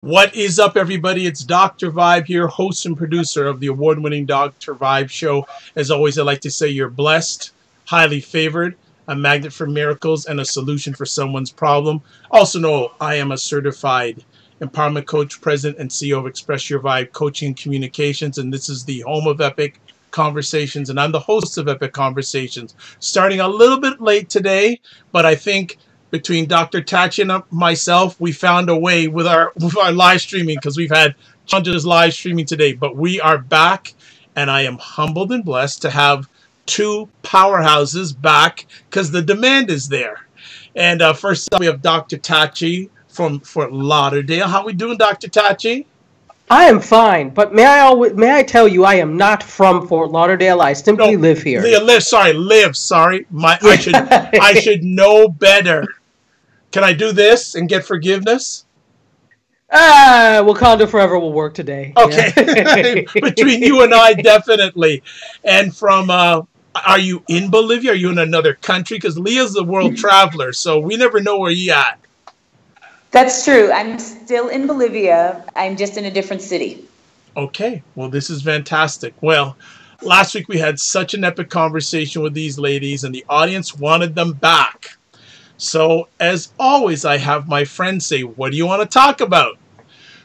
What is up, everybody? It's Dr. Vibe here, host and producer of the award-winning Dr. Vibe show. As always, I like to say you're blessed, highly favored, a magnet for miracles, and a solution for someone's problem. Also know I am a certified empowerment coach, president, and CEO of Express Your Vibe Coaching and Communications, and this is the home of Epic Conversations, and I'm the host of Epic Conversations. Starting a little bit late today, but I think between Dr. Tachi and myself, we found a way with our live streaming because we've had challenges live streaming today. But we are back, and I am humbled and blessed to have two powerhouses back because the demand is there. And first up, we have Dr. Tachi from Fort Lauderdale. How we doing, Dr. Tachi? I am fine, but may I tell you I am not from Fort Lauderdale. I simply live here. Live. Sorry, I should know better. Can I do this and get forgiveness? Wakanda Forever will work today. Okay. Yeah. Between you and I, definitely. And from, are you in Bolivia? Are you in another country? Because Leah's a world traveler, so we never know where you're at. That's true. I'm still in Bolivia. I'm just in a different city. Okay. Well, this is fantastic. Well, last week we had such an epic conversation with these ladies, and the audience wanted them back. So, as always, I have my friends say, what do you want to talk about?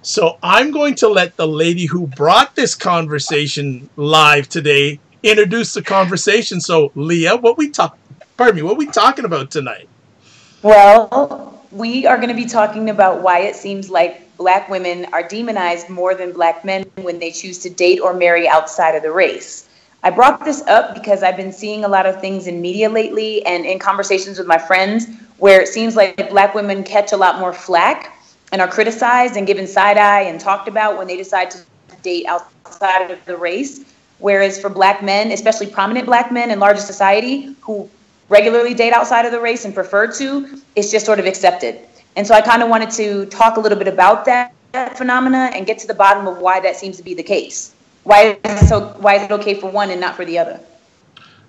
So, I'm going to let the lady who brought this conversation live today introduce the conversation. So, Leah, what we talking about tonight? Well, we are going to be talking about why it seems like Black women are demonized more than Black men when they choose to date or marry outside of the race. I brought this up because I've been seeing a lot of things in media lately and in conversations with my friends where it seems like Black women catch a lot more flack and are criticized and given side eye and talked about when they decide to date outside of the race. Whereas for Black men, especially prominent Black men in larger society who regularly date outside of the race and prefer to, it's just sort of accepted. And so I kind of wanted to talk a little bit about that phenomena and get to the bottom of why that seems to be the case. Why is it okay for one and not for the other?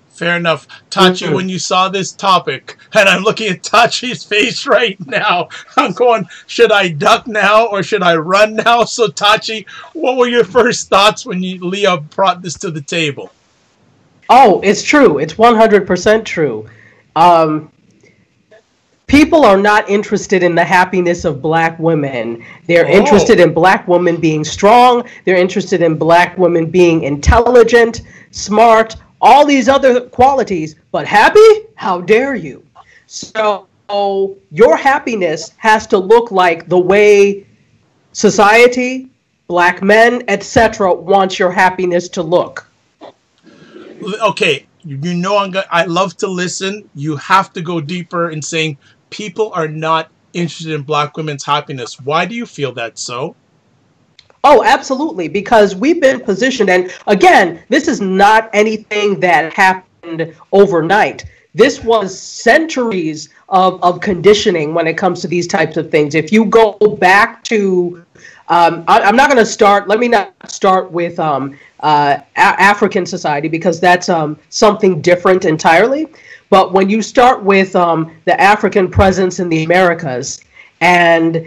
Fair enough. Tachi, when you saw this topic, and I'm looking at Tachi's face right now, I'm going, should I duck now or should I run now? So Tachi, what were your first thoughts when Leah brought this to the table? Oh, it's true. It's 100% true. People are not interested in the happiness of Black women. They're interested in Black women being strong. They're interested in Black women being intelligent, smart, all these other qualities. But happy? How dare you? So your happiness has to look like the way society, Black men, etc. wants your happiness to look. Okay, you know I love to listen. You have to go deeper in saying people are not interested in Black women's happiness. Why do you feel that so? Oh, absolutely, because we've been positioned, and again, this is not anything that happened overnight. This was centuries of conditioning when it comes to these types of things. If you go back to, I'm not going to start, let me not start with African society, because that's something different entirely. But when you start with the African presence in the Americas, and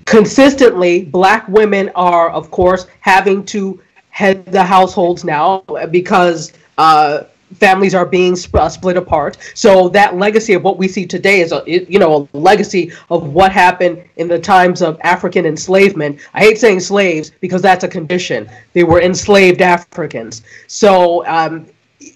consistently, Black women are, of course, having to head the households now because families are being split apart. So that legacy of what we see today is, a legacy of what happened in the times of African enslavement. I hate saying slaves because that's a condition. They were enslaved Africans. So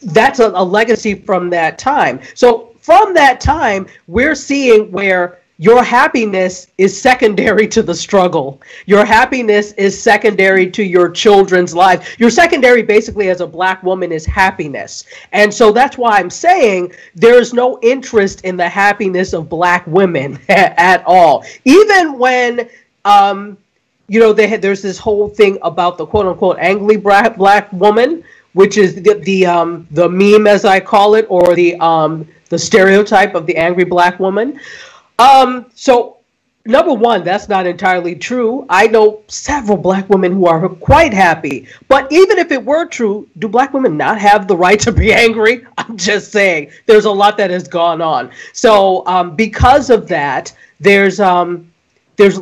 that's a legacy from that time. So from that time, we're seeing where your happiness is secondary to the struggle. Your happiness is secondary to your children's lives. Your secondary, basically, as a Black woman, is happiness. And so that's why I'm saying there's no interest in the happiness of Black women at all. Even when, there's this whole thing about the quote-unquote angry Black woman, which is the meme, as I call it, or the stereotype of the angry Black woman. So number one, that's not entirely true. I know several Black women who are quite happy. But even if it were true, do Black women not have the right to be angry? I'm just saying there's a lot that has gone on. So because of that, there's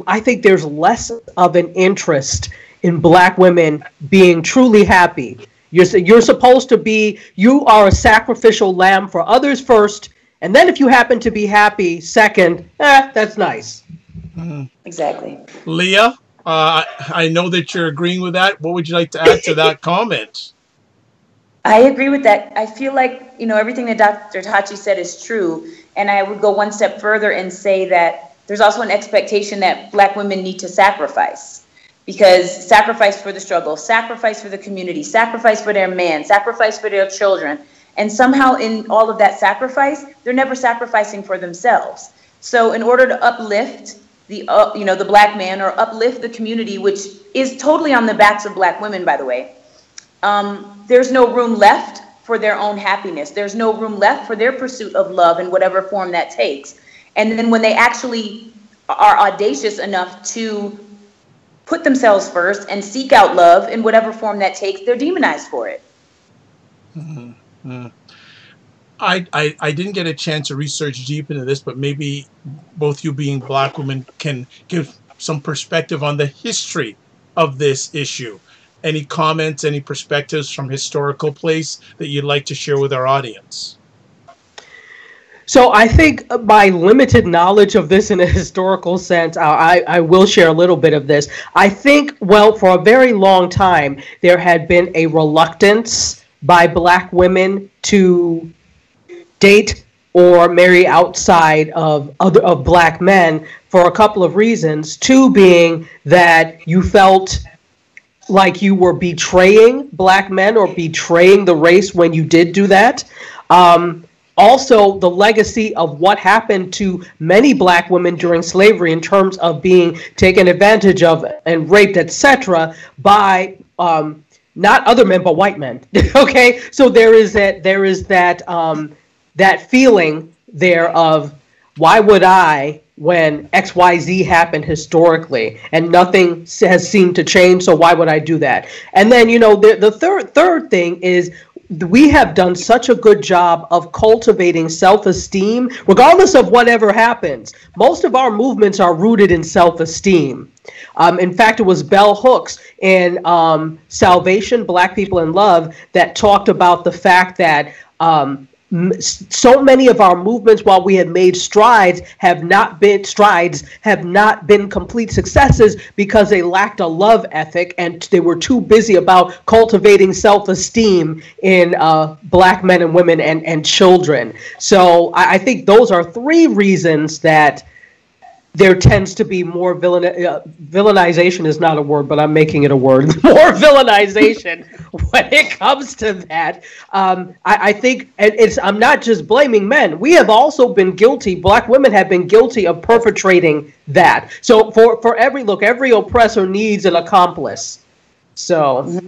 I think there's less of an interest in Black women being truly happy. You're supposed to be, you are a sacrificial lamb for others first, and then if you happen to be happy second, that's nice. Exactly. Leah, I know that you're agreeing with that. What would you like to add to that comment? I agree with that. I feel like, everything that Dr. Tachi said is true. And I would go one step further and say that there's also an expectation that Black women need to sacrifice. Because sacrifice for the struggle, sacrifice for the community, sacrifice for their man, sacrifice for their children. And somehow in all of that sacrifice, they're never sacrificing for themselves. So in order to uplift the Black man, or uplift the community, which is totally on the backs of Black women, by the way, there's no room left for their own happiness. There's no room left for their pursuit of love in whatever form that takes. And then when they actually are audacious enough to put themselves first and seek out love in whatever form that takes, they're demonized for it. Mm-hmm. I didn't get a chance to research deep into this, but maybe both you being Black women can give some perspective on the history of this issue. Any comments, any perspectives from historical place that you'd like to share with our audience? So I think my limited knowledge of this in a historical sense, I will share a little bit of this. I think, for a very long time, there had been a reluctance by Black women to date or marry outside of Black men for a couple of reasons. Two being that you felt like you were betraying Black men or betraying the race when you did do that. Also, the legacy of what happened to many Black women during slavery in terms of being taken advantage of and raped, etc., by not other men but white men. Okay, so there is that feeling there of, why would I, when XYZ happened historically and nothing has seemed to change, so why would I do that? And then, the third thing is, we have done such a good job of cultivating self-esteem, regardless of whatever happens. Most of our movements are rooted in self-esteem. In fact, it was Bell Hooks in Salvation, Black People in Love, that talked about the fact that so many of our movements, while we had made strides, have not been complete successes because they lacked a love ethic and they were too busy about cultivating self-esteem in Black men and women and children. So I think those are three reasons that there tends to be more villainization is not a word, but I'm making it a word. More villainization when it comes to that. I think I'm not just blaming men. We have also been guilty. Black women have been guilty of perpetrating that. So for every oppressor needs an accomplice. So,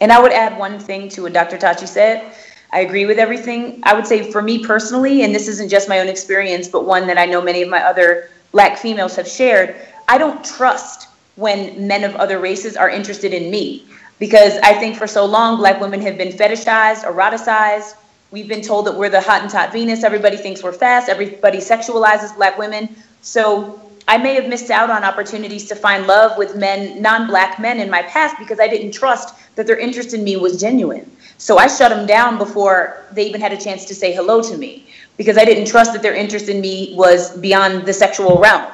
and I would add one thing to what Dr. Tachi said. I agree with everything. I would say for me personally, and this isn't just my own experience, but one that I know many of my other Black females have shared, I don't trust when men of other races are interested in me, because I think for so long Black women have been fetishized, eroticized. We've been told that we're the Hottentot Venus. Everybody thinks we're fast. Everybody sexualizes Black women. So I may have missed out on opportunities to find love with men, non-Black men in my past, because I didn't trust that their interest in me was genuine. So I shut them down before they even had a chance to say hello to me, because I didn't trust that their interest in me was beyond the sexual realm,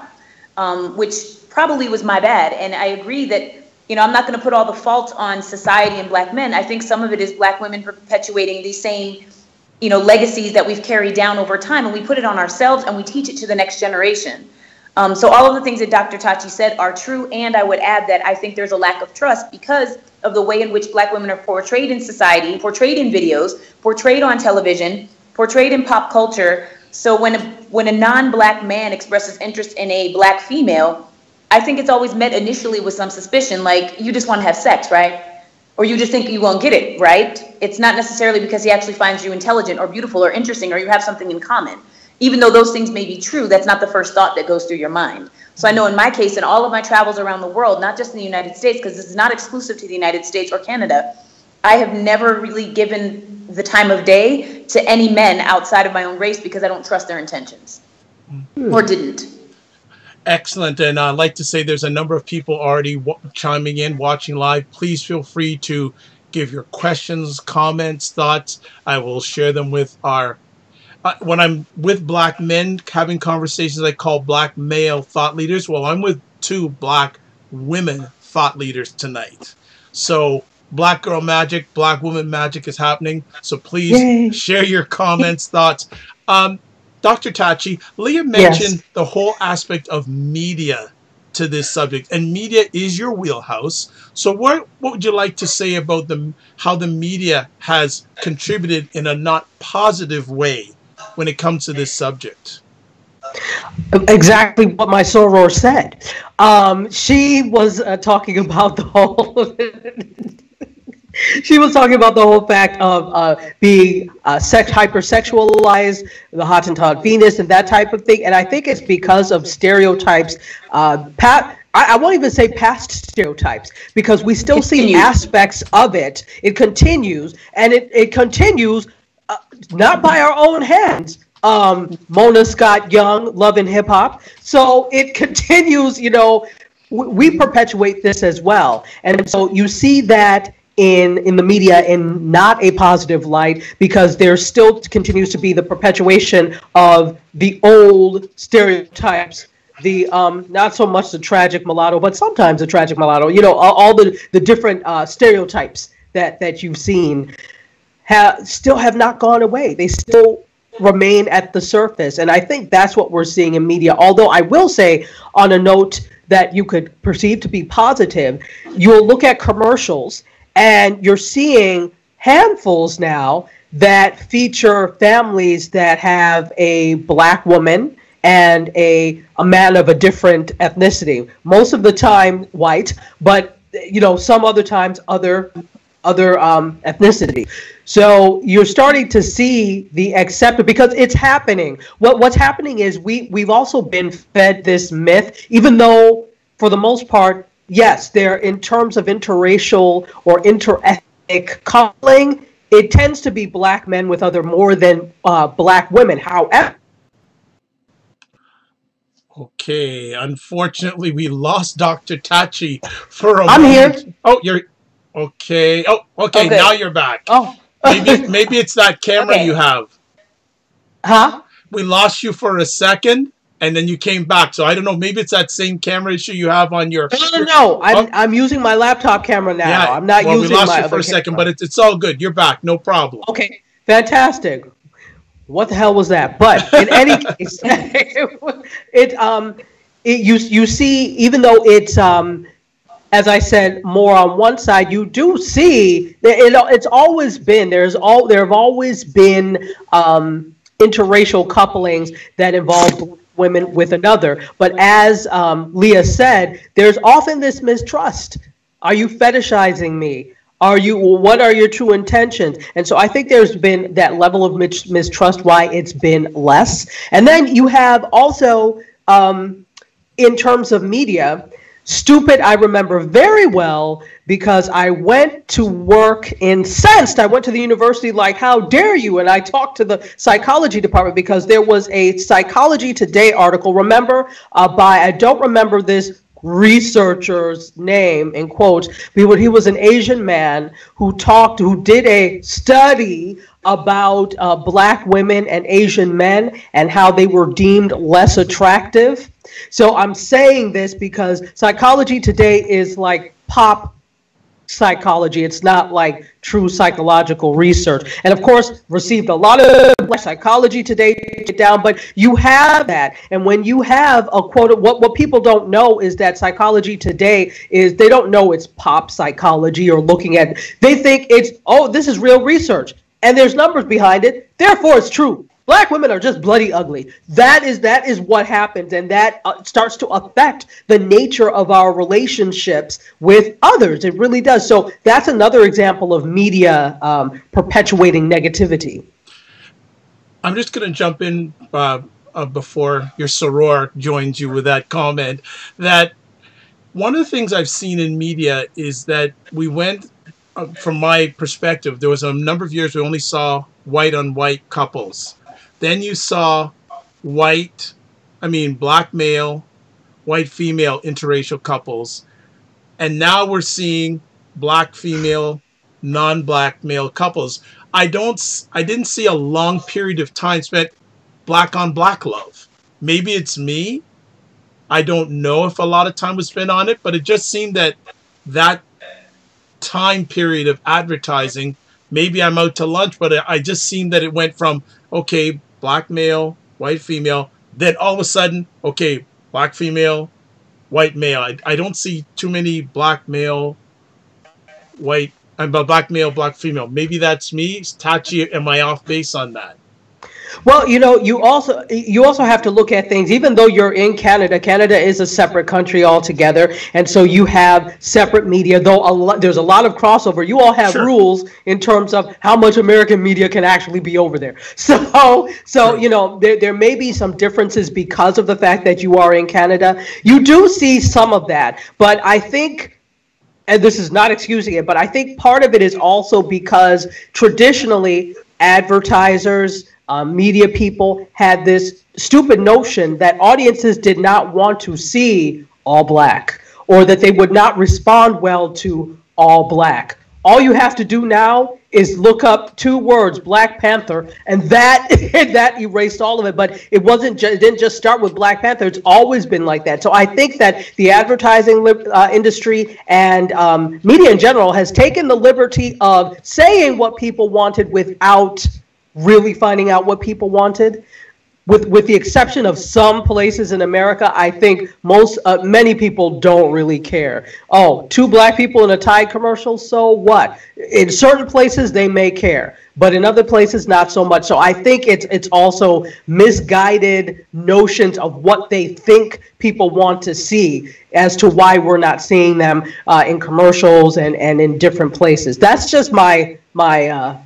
which probably was my bad. And I agree that, I'm not going to put all the fault on society and Black men. I think some of it is Black women perpetuating these same, legacies that we've carried down over time, and we put it on ourselves and we teach it to the next generation. So all of the things that Dr. Tachi said are true, and I would add that I think there's a lack of trust because of the way in which Black women are portrayed in society, portrayed in videos, portrayed on television, portrayed in pop culture. So when a non-Black man expresses interest in a Black female, I think it's always met initially with some suspicion, like, you just want to have sex, right? Or you just think you won't get it, right? It's not necessarily because he actually finds you intelligent or beautiful or interesting or you have something in common. Even though those things may be true, that's not the first thought that goes through your mind. So I know in my case, in all of my travels around the world, not just in the United States, because this is not exclusive to the United States or Canada, I have never really given the time of day to any men outside of my own race because I don't trust their intentions, or didn't. Excellent. And I'd like to say there's a number of people already chiming in, watching live. Please feel free to give your questions, comments, thoughts. I will share them with our when I'm with black men having conversations I call black male thought leaders. Well, I'm with two black women thought leaders tonight. So black girl magic, black woman magic is happening. So please share your comments, thoughts. Dr. Tachi, Leah mentioned the whole aspect of media to this subject, and media is your wheelhouse. So what would you like to say about how the media has contributed in a not positive way when it comes to this subject? Exactly what my soror said. She was talking about the whole she was talking about the whole fact of being hypersexualized, the Hottentot Venus, and that type of thing. And I think it's because of stereotypes. I won't even say past stereotypes, because we still see aspects of it. It continues, and it continues not by our own hands. Mona Scott Young, Love and Hip Hop. So it continues, we perpetuate this as well. And so you see that in the media in not a positive light, because there still continues to be the perpetuation of the old stereotypes, the not so much the tragic mulatto, but sometimes the tragic mulatto, all the different stereotypes that you've seen still have not gone away. They still remain at the surface. And I think that's what we're seeing in media. Although I will say, on a note that you could perceive to be positive, you'll look at commercials and you're seeing handfuls now that feature families that have a black woman and a man of a different ethnicity. Most of the time white, but some other times other ethnicity. So you're starting to see the acceptance, because it's happening. What's happening is we've also been fed this myth, even though for the most part, yes, they're in terms of interracial or interethnic coupling, it tends to be black men with other more than black women. However, okay, unfortunately, we lost Dr. Tachi for a I'm moment. here. Oh, you're okay. Oh, okay. Now you're back. Oh, maybe it's that camera you have. Huh? We lost you for a second, and then you came back. So I don't know. Maybe it's that same camera issue you have on your. No. I'm using my laptop camera now. Yeah, I'm not using we lost my you for other a second, camera. but it's all good. You're back. No problem. Okay, fantastic. What the hell was that? But in any case, you see, even though it's as I said, more on one side, you do see that it's always been there have always been interracial couplings that involve women with another. But as Leah said, there's often this mistrust. Are you fetishizing me? What are your true intentions? And so I think there's been that level of mistrust, why it's been less. And then you have also, in terms of media, Stupid, I remember very well, because I went to work incensed. I went to the university like, how dare you? And I talked to the psychology department, because there was a Psychology Today article, remember, I don't remember this researcher's name in quotes, but he was an Asian man who did a study about black women and Asian men and how they were deemed less attractive. So I'm saying this because Psychology Today is like pop psychology. It's not like true psychological research. And of course, received a lot of Psychology Today down, but you have that. And when you have a quote, what people don't know is that Psychology Today they don't know it's pop psychology or looking at, they think it's, this is real research. And there's numbers behind it. Therefore, it's true. Black women are just bloody ugly. That is what happens, and that starts to affect the nature of our relationships with others. It really does. So that's another example of media perpetuating negativity. I'm just going to jump in before your soror joins you with that comment, that one of the things I've seen in media is that we went, from my perspective, there was a number of years we only saw white on white couples. Then you saw black male white female interracial couples, and now we're seeing black female, non-black male couples. I didn't see a long period of time spent black on black love. Maybe it's me. I don't know if a lot of time was spent on it, but it just seemed that that time period of advertising, maybe I'm out to lunch, but I just seen that it went from, okay, black male, white female, then all of a sudden, okay, black female, white male. I don't see too many black male, white, black male, black female. Maybe that's me. Tachi, am I off base on that? Well, you also have to look at things. Even though you're in Canada, Canada is a separate country altogether, and so you have separate media. Though there's a lot of crossover, you all have Sure. rules in terms of how much American media can actually be over there. So there may be some differences because of the fact that you are in Canada. You do see some of that, but I think, and this is not excusing it, but I think part of it is also because traditionally advertisers, media people had this stupid notion that audiences did not want to see all black, or that they would not respond well to all black. All you have to do now is look up two words, Black Panther, and that that erased all of it. But it didn't just start with Black Panther. It's always been like that. So I think that the advertising industry and media in general has taken the liberty of saying what people wanted without really finding out what people wanted. With the exception of some places in America, I think many people don't really care. Oh, two black people in a Tide commercial, so what? In certain places, they may care, but in other places, not so much. So I think it's also misguided notions of what they think people want to see as to why we're not seeing them in commercials and in different places. That's just my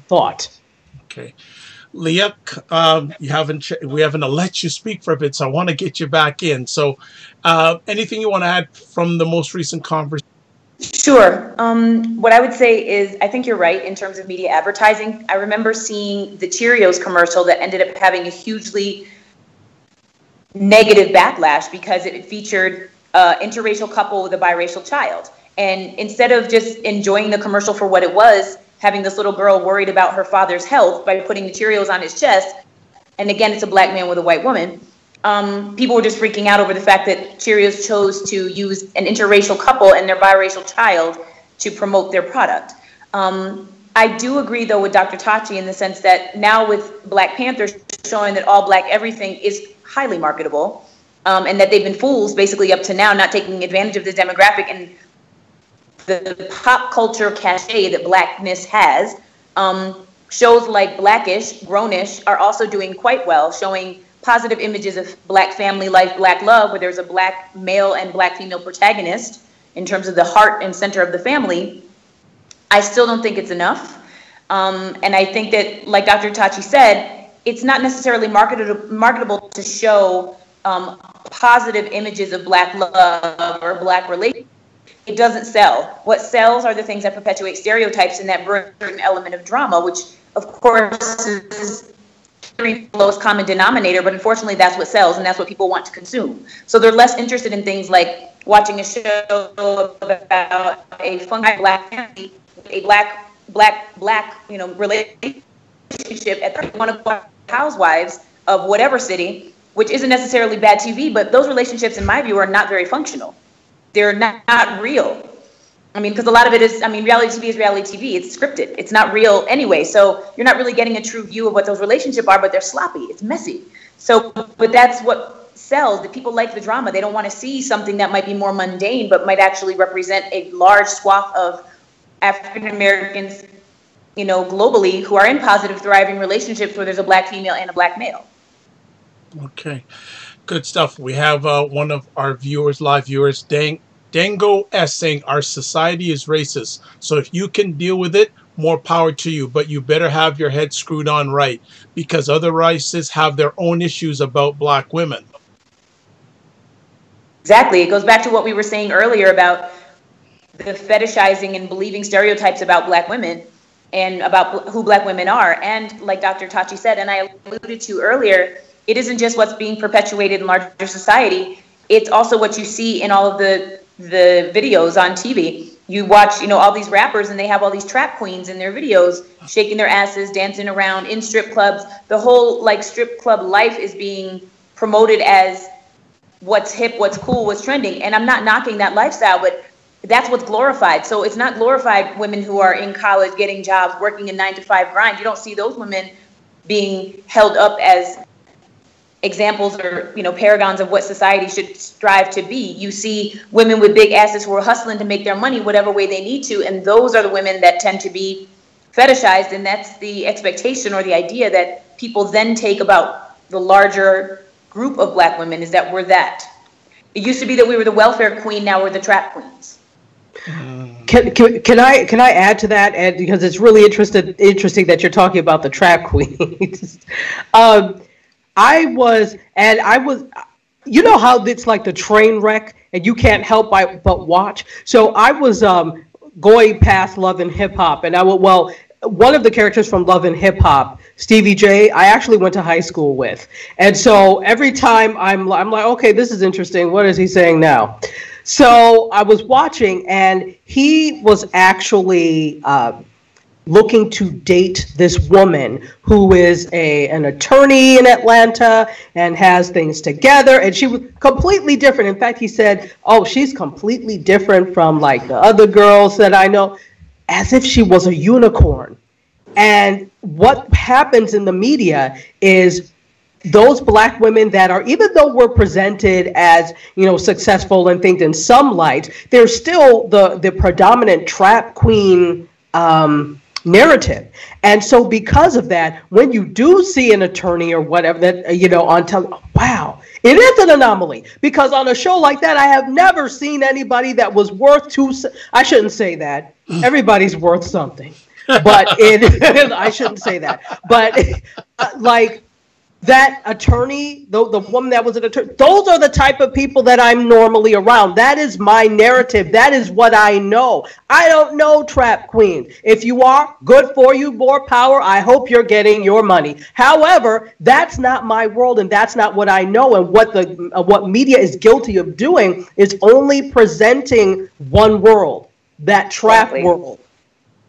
thought. Okay. Leah, we haven't let you speak for a bit, so I want to get you back in. So, anything you want to add from the most recent conversation? Sure. What I would say is I think you're right in terms of media advertising. I remember seeing the Cheerios commercial that ended up having a hugely negative backlash because it featured an interracial couple with a biracial child. And instead of just enjoying the commercial for what it was, having this little girl worried about her father's health by putting the Cheerios on his chest, and again, it's a black man with a white woman, people were just freaking out over the fact that Cheerios chose to use an interracial couple and their biracial child to promote their product. I do agree, though, with Dr. Tachi in the sense that now with Black Panther showing that all black everything is highly marketable, and that they've been fools basically up to now, not taking advantage of this demographic and the pop culture cachet that blackness has. Shows like Blackish, Grownish are also doing quite well, showing positive images of black family life, black love, where there's a black male and black female protagonist in terms of the heart and center of the family. I still don't think it's enough. And I think that, like Dr. Tachi said, it's not necessarily marketable to show positive images of black love or black relationships. It doesn't sell. What sells are the things that perpetuate stereotypes and that bring a certain element of drama, which of course is the lowest common denominator, but unfortunately that's what sells and that's what people want to consume. So they're less interested in things like watching a show about a funky black family, a black relationship at one of the housewives of whatever city, which isn't necessarily bad TV, but those relationships in my view are not very functional. They're not real. I mean, because a lot of it is, reality TV is reality TV. It's scripted. It's not real anyway. So you're not really getting a true view of what those relationships are, but they're sloppy. It's messy. So, but that's what sells. The people like the drama. They don't want to see something that might be more mundane, but might actually represent a large swath of African Americans, globally, who are in positive, thriving relationships where there's a black female and a black male. Okay. Good stuff. We have one of our live viewers, Dango S, saying our society is racist. So if you can deal with it, more power to you. But you better have your head screwed on right, because other races have their own issues about black women. Exactly. It goes back to what we were saying earlier about the fetishizing and believing stereotypes about black women and about who black women are. And like Dr. Tachi said, and I alluded to earlier, it isn't just what's being perpetuated in larger society. it's also what you see in all of the videos on TV. You watch, all these rappers, and they have all these trap queens in their videos, shaking their asses, dancing around in strip clubs. The whole strip club life is being promoted as what's hip, what's cool, what's trending. And I'm not knocking that lifestyle, but that's what's glorified. So it's not glorified women who are in college, getting jobs, working a 9-to-5 grind. You don't see those women being held up as examples or paragons of what society should strive to be. You see women with big asses who are hustling to make their money whatever way they need to, and those are the women that tend to be fetishized, and that's the expectation or the idea that people then take about the larger group of Black women, is that we're that. It used to be that we were the welfare queen, now we're the trap queens. Can I add to that? And because it's really interesting that you're talking about the trap queens. I was, how it's like the train wreck and you can't help but watch. So I was going past Love and Hip Hop, and one of the characters from Love and Hip Hop, Stevie J, I actually went to high school with. And so every time I'm like, okay, this is interesting. What is he saying now? So I was watching, and he was actually looking to date this woman who is an attorney in Atlanta and has things together, and she was completely different. In fact, he said, oh, she's completely different from the other girls that I know, as if she was a unicorn. And what happens in the media is those Black women that are, even though we're presented as, successful and think in some light, they're still the predominant trap queen narrative. And so because of that, when you do see an attorney or whatever that, on television, wow, it is an anomaly, because on a show like that, I have never seen anybody that was worth I shouldn't say that. Everybody's worth something, but I shouldn't say that. But that attorney, the woman that was an attorney, those are the type of people that I'm normally around. That is my narrative. That is what I know. I don't know trap queens. If you are, good for you, more power. I hope you're getting your money. However, that's not my world, and that's not what I know. And what media is guilty of doing is only presenting one world, that trap world.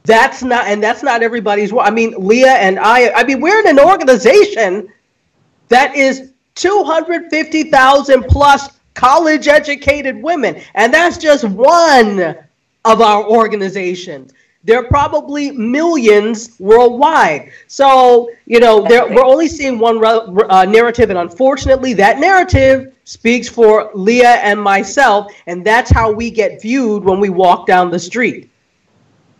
That's not everybody's world. I mean, Leah and I mean, we're in an organization that is 250,000 plus college educated women. And that's just one of our organizations. There are probably millions worldwide. So, we're only seeing one narrative. And unfortunately, that narrative speaks for Leah and myself. And that's how we get viewed when we walk down the street.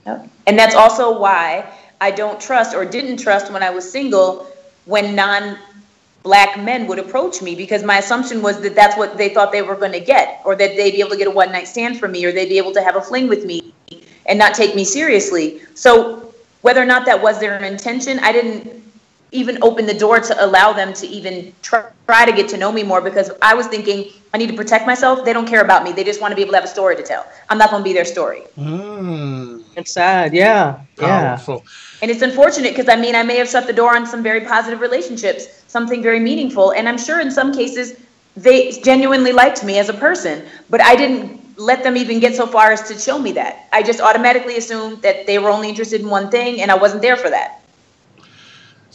And that's also why I don't trust, or didn't trust when I was single, when non-Black men would approach me, because my assumption was that that's what they thought they were going to get, or that they'd be able to get a one-night stand from me, or they'd be able to have a fling with me and not take me seriously. So whether or not that was their intention, I didn't even open the door to allow them to even try to get to know me more, because I was thinking, I need to protect myself. They don't care about me. They just want to be able to have a story to tell. I'm not going to be their story. It's sad. Yeah. Powerful. And it's unfortunate, because I may have shut the door on some very positive relationships, something very meaningful. And I'm sure in some cases they genuinely liked me as a person, but I didn't let them even get so far as to show me that. I just automatically assumed that they were only interested in one thing, and I wasn't there for that.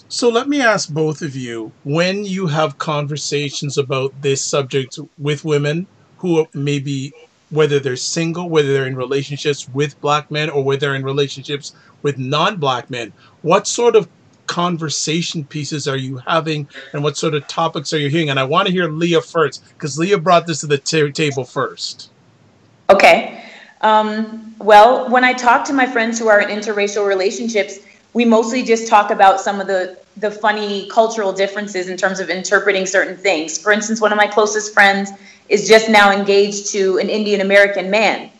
So let me ask both of you, when you have conversations about this subject with women who maybe, whether they're single, whether they're in relationships with Black men, or whether they're in relationships with non-Black men, what sort of conversation pieces are you having, and what sort of topics are you hearing? And I want to hear Leah first, because Leah brought this to the table first. Okay. Well, when I talk to my friends who are in interracial relationships, we mostly just talk about some of the funny cultural differences in terms of interpreting certain things. For instance, one of my closest friends is just now engaged to an Indian American man.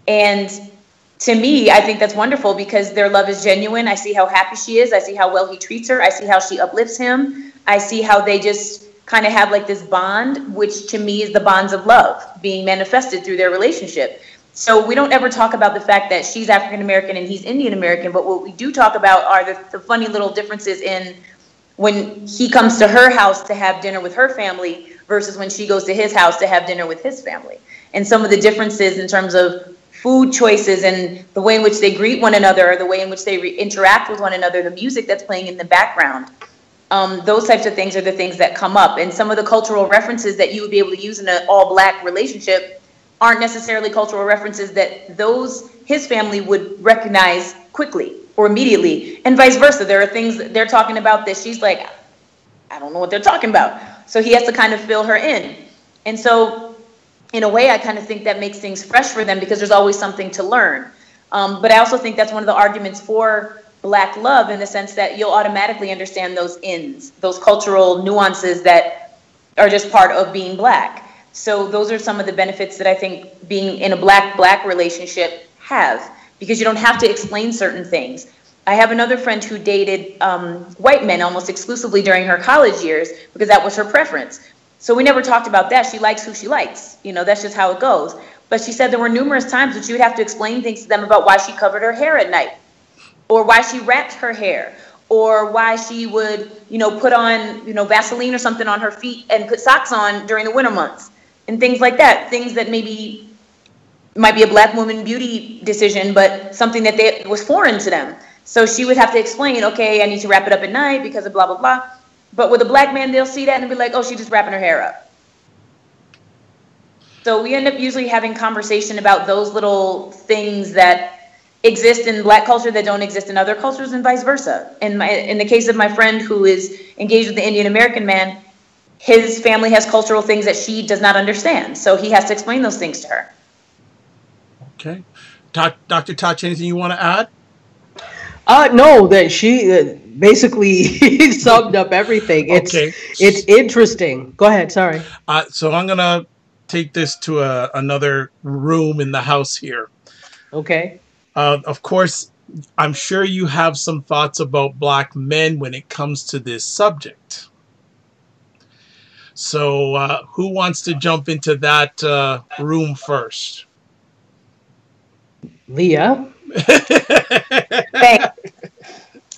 And to me, I think that's wonderful, because their love is genuine. I see how happy she is. I see how well he treats her. I see how she uplifts him. I see how they just kind of have this bond, which to me is the bonds of love being manifested through their relationship. So we don't ever talk about the fact that she's African American and he's Indian American, but what we do talk about are the funny little differences in when he comes to her house to have dinner with her family versus when she goes to his house to have dinner with his family. And some of the differences in terms of food choices and the way in which they greet one another, or the way in which they interact with one another, the music that's playing in the background. Those types of things are the things that come up. And some of the cultural references that you would be able to use in an all-black relationship aren't necessarily cultural references that his family would recognize quickly or immediately, and vice versa. There are things that they're talking about that she's like, I don't know what they're talking about. So he has to kind of fill her in. And so in a way, I kind of think that makes things fresh for them because there's always something to learn. But I also think that's one of the arguments for Black love, in the sense that you'll automatically understand those ins, those cultural nuances that are just part of being Black. So those are some of the benefits that I think being in a Black relationship have, because you don't have to explain certain things. I have another friend who dated white men almost exclusively during her college years because that was her preference. So we never talked about that. She likes who she likes. That's just how it goes. But she said there were numerous times that she would have to explain things to them about why she covered her hair at night, or why she wrapped her hair, or why she would, put on, Vaseline or something on her feet and put socks on during the winter months, and things like that. Things that maybe might be a Black woman beauty decision, but something that was foreign to them. So she would have to explain, okay, I need to wrap it up at night because of blah, blah, blah. But with a Black man, they'll see that and be like, oh, she's just wrapping her hair up. So we end up usually having conversation about those little things that exist in Black culture that don't exist in other cultures, and vice versa. In the case of my friend who is engaged with the Indian American man, his family has cultural things that she does not understand. So he has to explain those things to her. Okay. Dr. Touch, anything you want to add? No, that she basically summed up everything. It's interesting. Go ahead. Sorry. So I'm going to take this to another room in the house here. Okay. Of course, I'm sure you have some thoughts about Black men when it comes to this subject. So who wants to jump into that room first? Leah. Thanks.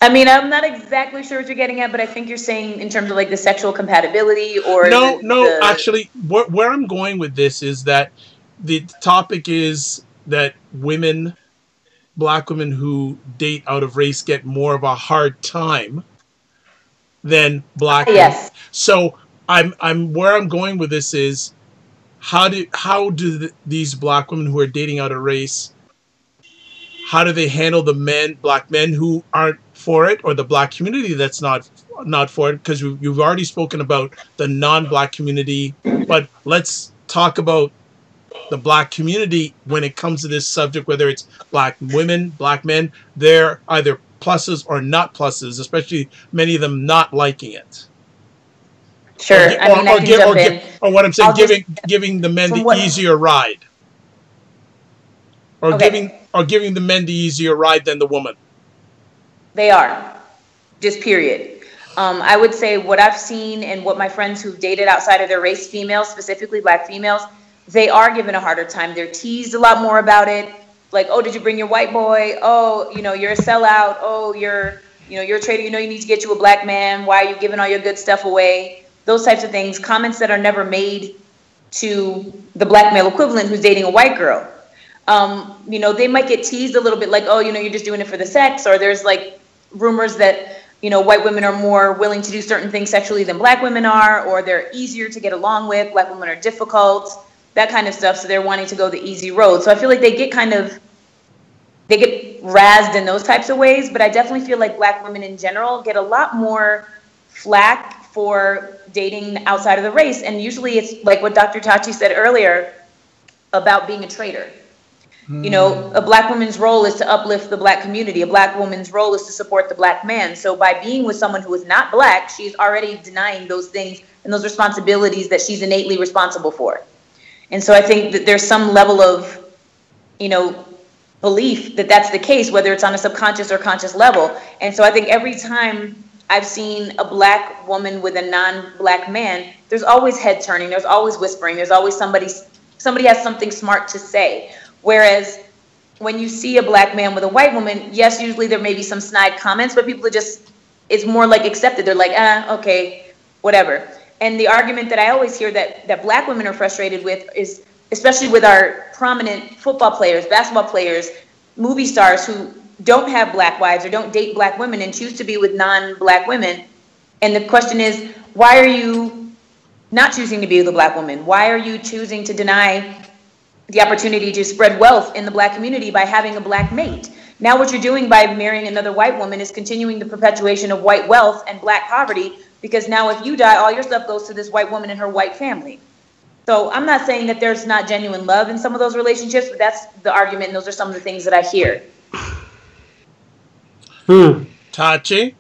I mean, I'm not exactly sure what you're getting at, but I think you're saying in terms of like the sexual compatibility, or no. Actually, where I'm going with this is that the topic is that Black women who date out of race get more of a hard time than Black men. Yes. So I'm where I'm going with this is how do these Black women who are dating out of race, how do they handle the Black men who aren't for it, or the Black community that's not for it? Because you've already spoken about the non-Black community, but let's talk about the Black community when it comes to this subject, whether it's Black women, Black men. They're either pluses or not pluses, especially many of them not liking it. Sure. Or what I'm saying, giving the men the easier ride. Or giving the men the easier ride than the woman. They are. Just period. I would say what I've seen and what my friends who've dated outside of their race, females, specifically Black females, they are given a harder time. They're teased a lot more about it. Like, oh, did you bring your white boy? Oh, you're a sellout. Oh, you're a traitor. You need to get you a Black man. Why are you giving all your good stuff away? Those types of things. Comments that are never made to the Black male equivalent who's dating a white girl. They might get teased a little bit, like, oh, you're just doing it for the sex, or there's like rumors that, white women are more willing to do certain things sexually than Black women are, or they're easier to get along with. Black women are difficult, that kind of stuff. So they're wanting to go the easy road. So I feel like they get razzed in those types of ways, but I definitely feel like Black women in general get a lot more flack for dating outside of the race. And usually it's like what Dr. Tachi said earlier about being a traitor. A Black woman's role is to uplift the Black community. A Black woman's role is to support the Black man. So by being with someone who is not Black, she's already denying those things and those responsibilities that she's innately responsible for. And so I think that there's some level of, belief that that's the case, whether it's on a subconscious or conscious level. And so I think every time I've seen a Black woman with a non-Black man, there's always head turning, there's always whispering, there's always somebody has something smart to say. Whereas when you see a Black man with a white woman, yes, usually there may be some snide comments, but people are just it's more like accepted. They're like, okay, whatever. And the argument that I always hear that black women are frustrated with is, especially with our prominent football players, basketball players, movie stars who don't have black wives or don't date black women and choose to be with non-black women. And the question is, why are you not choosing to be with a black woman? Why are you choosing to deny the opportunity to spread wealth in the black community by having a black mate? Now what you're doing by marrying another white woman is continuing the perpetuation of white wealth and black poverty, because now if you die, all your stuff goes to this white woman and her white family. So I'm not saying that there's not genuine love in some of those relationships, but that's the argument, and those are some of the things that I hear. Tachi?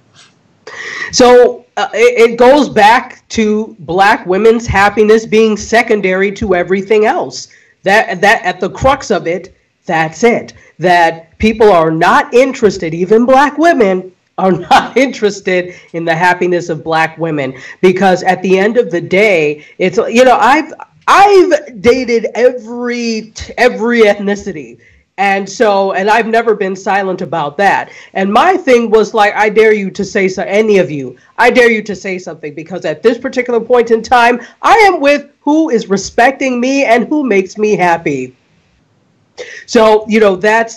So it goes back to black women's happiness being secondary to everything else. That at the crux of it, that's it. That people are not interested, even black women are not interested in the happiness of black women, because at the end of the day, it's, I've dated every ethnicity. And I've never been silent about that. And my thing was like, I dare you to say so, any of you, I dare you to say something, because at this particular point in time, I am with who is respecting me and who makes me happy. So, that's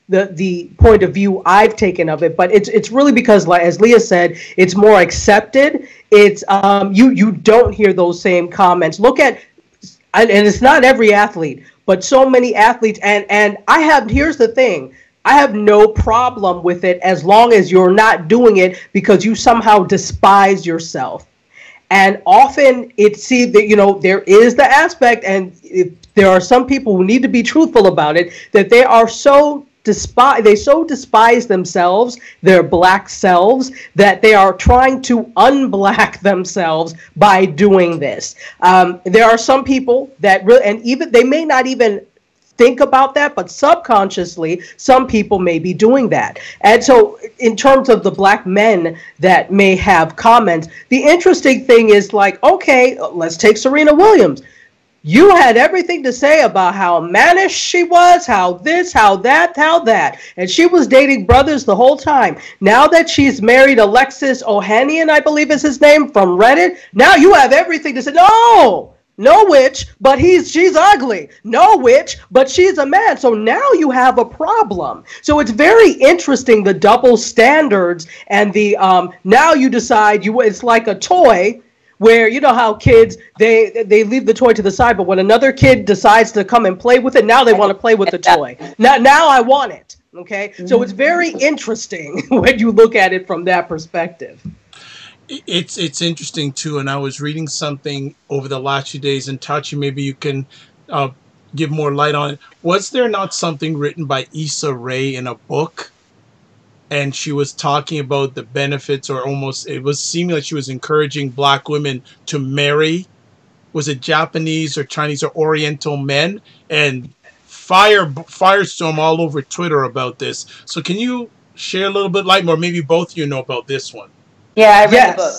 the point of view I've taken of it. But it's really because, like, as Leah said, it's more accepted. It's you don't hear those same comments. Look at, and it's not every athlete, but so many athletes, and here's the thing, I have no problem with it as long as you're not doing it because you somehow despise yourself. And often there is the aspect, and there are some people who need to be truthful about it, that they are so despise themselves, their black selves, that they are trying to unblack themselves by doing this. There are some people that really, and even they may not even think about that, but subconsciously, some people may be doing that. And so in terms of the black men that may have comments, the interesting thing is, like, okay, let's take Serena Williams. You had everything to say about how mannish she was, how this, how that. And she was dating brothers the whole time. Now that she's married Alexis Ohanian, I believe is his name, from Reddit, now you have everything to say. No witch, but she's ugly. No witch, but she's a man. So now you have a problem. So it's very interesting, the double standards, and the now you decide it's like a toy, where you know how kids, they leave the toy to the side, but when another kid decides to come and play with it, now they want to play with the toy. Now I want it. Okay, so it's very interesting when you look at it from that perspective. It's interesting too, and I was reading something over the last few days, and Tachi, maybe you can give more light on it. Was there not something written by Issa Rae in a book? And she was talking about the benefits, or almost, it was seeming like she was encouraging black women to marry, was it Japanese or Chinese or Oriental men? And firestorm all over Twitter about this. So can you share a little bit light, or maybe both you know about this one? Yeah, I read the book.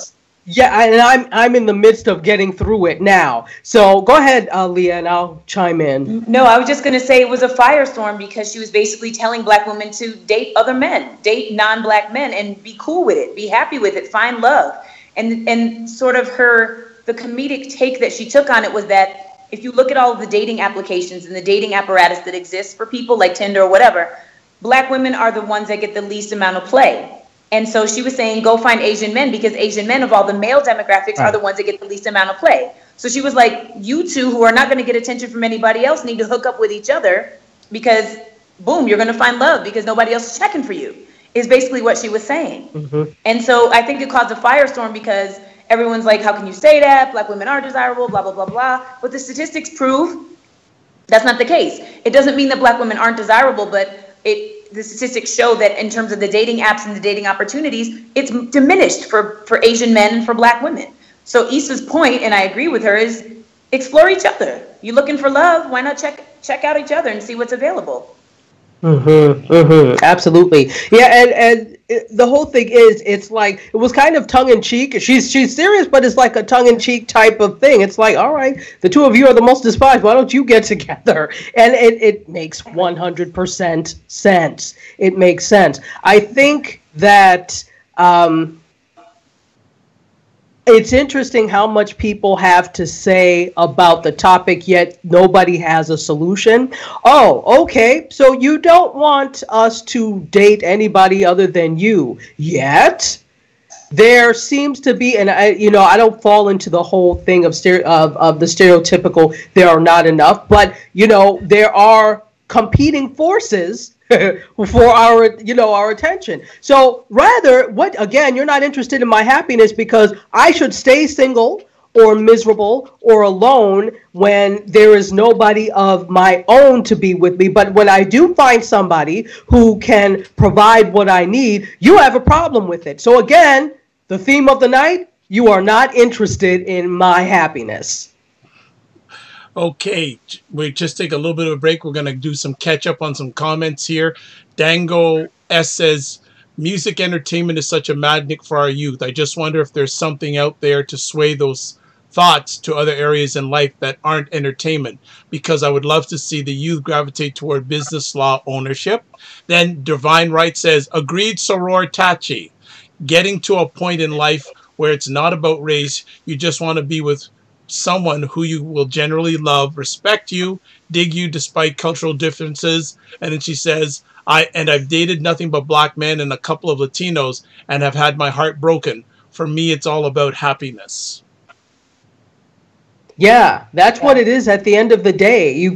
Yeah, and I'm in the midst of getting through it now. So go ahead, Leah, and I'll chime in. No, I was just going to say it was a firestorm because she was basically telling black women to date other men, date non-black men, and be cool with it, be happy with it, find love. And sort of the comedic take that she took on it was that if you look at all of the dating applications and the dating apparatus that exists for people like Tinder or whatever, black women are the ones that get the least amount of play. And so she was saying, go find Asian men, because Asian men of all the male demographics are the ones that get the least amount of play. So she was like, you two who are not going to get attention from anybody else need to hook up with each other, because boom, you're going to find love because nobody else is checking for you, is basically what she was saying. Mm-hmm. And so I think it caused a firestorm because everyone's like, how can you say that? Black women are desirable, blah, blah, blah, blah. But the statistics prove that's not the case. It doesn't mean that black women aren't desirable, but the statistics show that in terms of the dating apps and the dating opportunities, it's diminished for Asian men and for black women. So Issa's point, and I agree with her, is explore each other. You're looking for love, why not check out each other and see what's available? Absolutely. Yeah, and the whole thing is, it's like, it was kind of tongue-in-cheek. She's serious, but it's like a tongue-in-cheek type of thing. It's like, all right, the two of you are the most despised. Why don't you get together? And it makes 100% sense. It makes sense. I think that It's interesting how much people have to say about the topic, yet nobody has a solution. Oh, okay. So you don't want us to date anybody other than you yet? There seems to be, and I don't fall into the whole thing of the stereotypical. There are not enough, but there are competing forces for our attention. So rather, you're not interested in my happiness because I should stay single or miserable or alone when there is nobody of my own to be with me. But when I do find somebody who can provide what I need, you have a problem with it. So again, the theme of the night, you are not interested in my happiness. Okay, we just take a little bit of a break. We're going to do some catch up on some comments here. Dango S says, music entertainment is such a magnet for our youth. I just wonder if there's something out there to sway those thoughts to other areas in life that aren't entertainment, because I would love to see the youth gravitate toward business law ownership. Then Divine Right says, agreed, soror Tachi. Getting to a point in life where it's not about race, you just want to be with someone who you will generally love, respect you, dig you despite cultural differences. And then she says, I've dated nothing but black men and a couple of Latinos and have had my heart broken. For me, it's all about happiness. Yeah, that's what it is at the end of the day.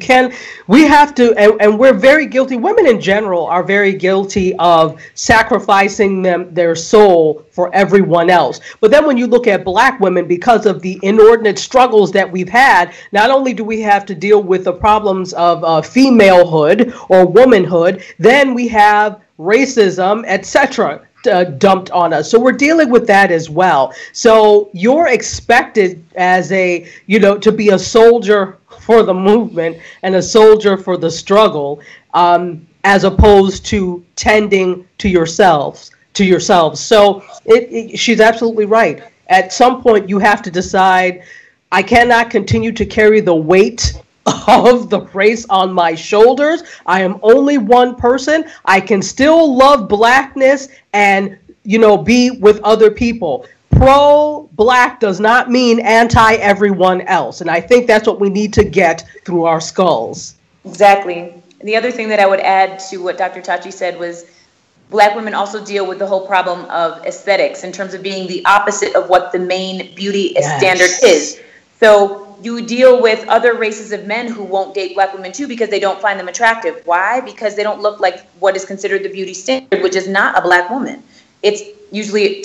We have to, and we're very guilty. Women in general are very guilty of sacrificing their soul for everyone else. But then when you look at black women, because of the inordinate struggles that we've had, not only do we have to deal with the problems of femalehood or womanhood, then we have racism, etc. Dumped on us. So we're dealing with that as well. So you're expected as to be a soldier for the movement and a soldier for the struggle, as opposed to tending to yourselves. So she's absolutely right. At some point you have to decide, I cannot continue to carry the weight of the race on my shoulders. I am only one person. I can still love blackness and, be with other people. Pro-black does not mean anti-everyone else. And I think that's what we need to get through our skulls. Exactly. And the other thing that I would add to what Dr. Tachi said was black women also deal with the whole problem of aesthetics in terms of being the opposite of what the main beauty standard is. So you deal with other races of men who won't date black women too because they don't find them attractive. Why? Because they don't look like what is considered the beauty standard, which is not a black woman. It's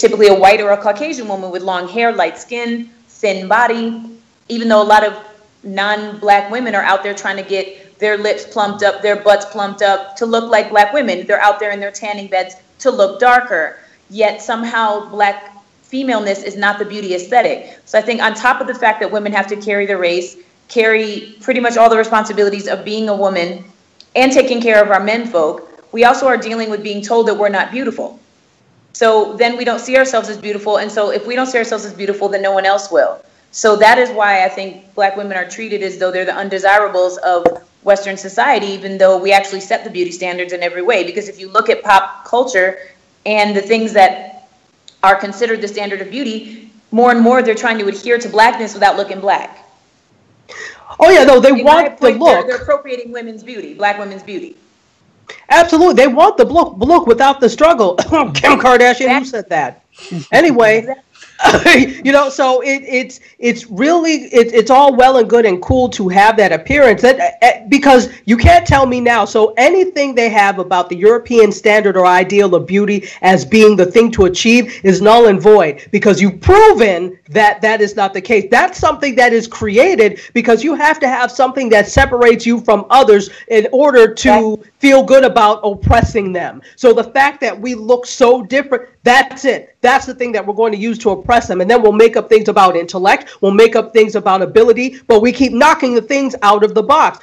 typically a white or a Caucasian woman with long hair, light skin, thin body, even though a lot of non-black women are out there trying to get their lips plumped up, their butts plumped up to look like black women. They're out there in their tanning beds to look darker. Yet somehow black femaleness is not the beauty aesthetic. So I think on top of the fact that women have to carry the race, carry pretty much all the responsibilities of being a woman and taking care of our men folk, we also are dealing with being told that we're not beautiful. So then we don't see ourselves as beautiful. And so if we don't see ourselves as beautiful, then no one else will. So that is why I think black women are treated as though they're the undesirables of Western society, even though we actually set the beauty standards in every way. Because if you look at pop culture and the things that are considered the standard of beauty, more and more they're trying to adhere to blackness without looking black. Oh yeah, no, they want the look. They're appropriating women's beauty, black women's beauty. Absolutely, they want the look without the struggle. Kim Kardashian, who said that? Anyway, so it's really it's all well and good and cool to have that appearance because you can't tell me now. So anything they have about the European standard or ideal of beauty as being the thing to achieve is null and void because you've proven that that is not the case. That's something that is created because you have to have something that separates you from others in order to feel good about oppressing them. So the fact that we look so different, that's it. That's the thing that we're going to use to oppress them. And then we'll make up things about intellect. We'll make up things about ability. But we keep knocking the things out of the box.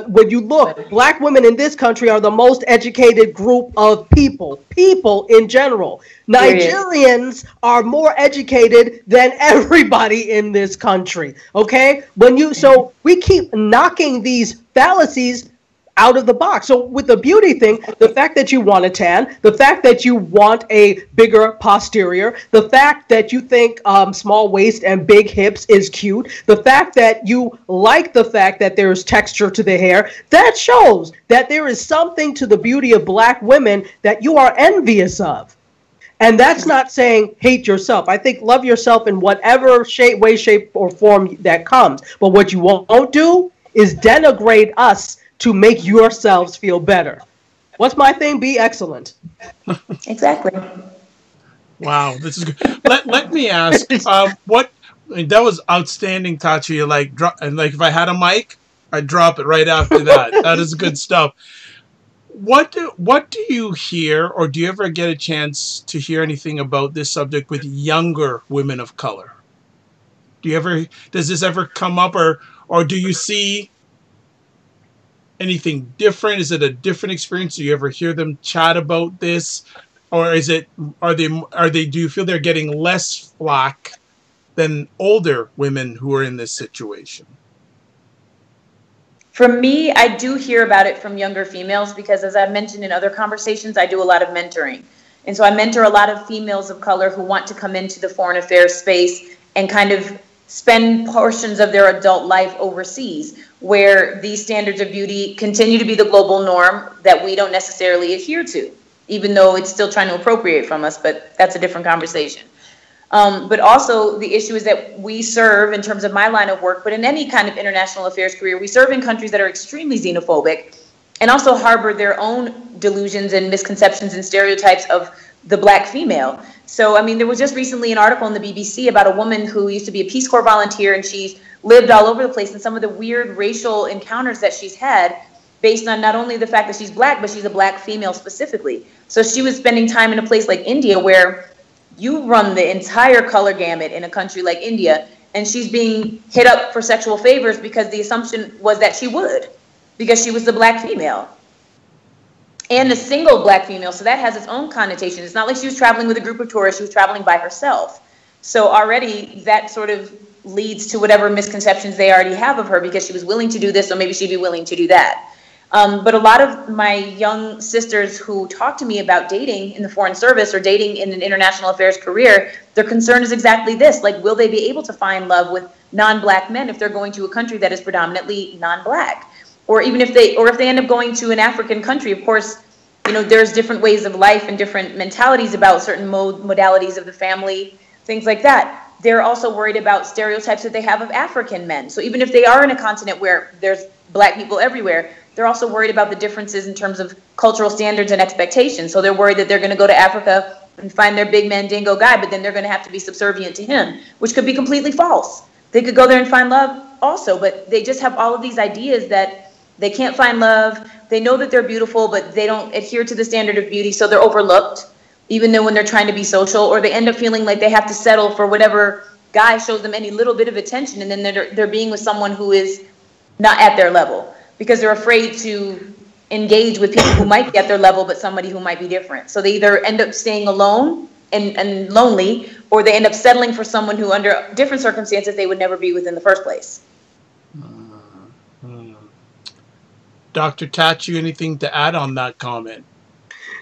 When you look, black women in this country are the most educated group of people in general. Nigerians are more educated than everybody in this country. Okay? So we keep knocking these fallacies out of the box. So with the beauty thing, the fact that you want a tan, the fact that you want a bigger posterior, the fact that you think small waist and big hips is cute, the fact that you like the fact that there's texture to the hair, that shows that there is something to the beauty of Black women that you are envious of. And that's not saying hate yourself. I think love yourself in whatever way, shape, or form that comes. But what you won't do is denigrate us to make yourselves feel better. What's my thing? Be excellent. Exactly. Wow, this is good. Let me ask, what that was outstanding, Tachi. And if I had a mic, I'd drop it right after that. That is good stuff. What do you hear, or do you ever get a chance to hear anything about this subject with younger women of color? Does this ever come up, or do you see anything different? Is it a different experience? Do you ever hear them chat about this, or do you feel they're getting less flack than older women who are in this situation? For me, I do hear about it from younger females because, as I've mentioned in other conversations, I do a lot of mentoring. And so I mentor a lot of females of color who want to come into the foreign affairs space and kind of spend portions of their adult life overseas, where these standards of beauty continue to be the global norm that we don't necessarily adhere to, even though it's still trying to appropriate from us, but that's a different conversation. But also the issue is that we serve, in terms of my line of work, but in any kind of international affairs career, we serve in countries that are extremely xenophobic and also harbor their own delusions and misconceptions and stereotypes of the Black female. So, I mean, there was just recently an article in the BBC about a woman who used to be a Peace Corps volunteer, and she's lived all over the place, and some of the weird racial encounters that she's had based on not only the fact that she's Black, but she's a Black female specifically. So she was spending time in a place like India where you run the entire color gamut in a country like India, and she's being hit up for sexual favors because the assumption was that she would, because she was the Black female. And a single Black female, so that has its own connotation. It's not like she was traveling with a group of tourists, she was traveling by herself. So already that sort of leads to whatever misconceptions they already have of her, because she was willing to do this, so maybe she'd be willing to do that. But a lot of my young sisters who talk to me about dating in the foreign service or dating in an international affairs career, their concern is exactly this. Like, will they be able to find love with non-Black men if they're going to a country that is predominantly non-Black? Or even if they end up going to an African country, of course, you know, there's different ways of life and different mentalities about certain modalities of the family, things like that. They're also worried about stereotypes that they have of African men. So even if they are in a continent where there's Black people everywhere, they're also worried about the differences in terms of cultural standards and expectations. So they're worried that they're going to go to Africa and find their big mandingo guy, but then they're going to have to be subservient to him, which could be completely false. They could go there and find love also, but they just have all of these ideas that they can't find love. They know that they're beautiful, but they don't adhere to the standard of beauty, so they're overlooked, even though when they're trying to be social, or they end up feeling like they have to settle for whatever guy shows them any little bit of attention, and then they're being with someone who is not at their level, because they're afraid to engage with people who might be at their level, but somebody who might be different. So they either end up staying alone and lonely, or they end up settling for someone who, under different circumstances, they would never be with in the first place. Dr. Tachi, anything to add on that comment?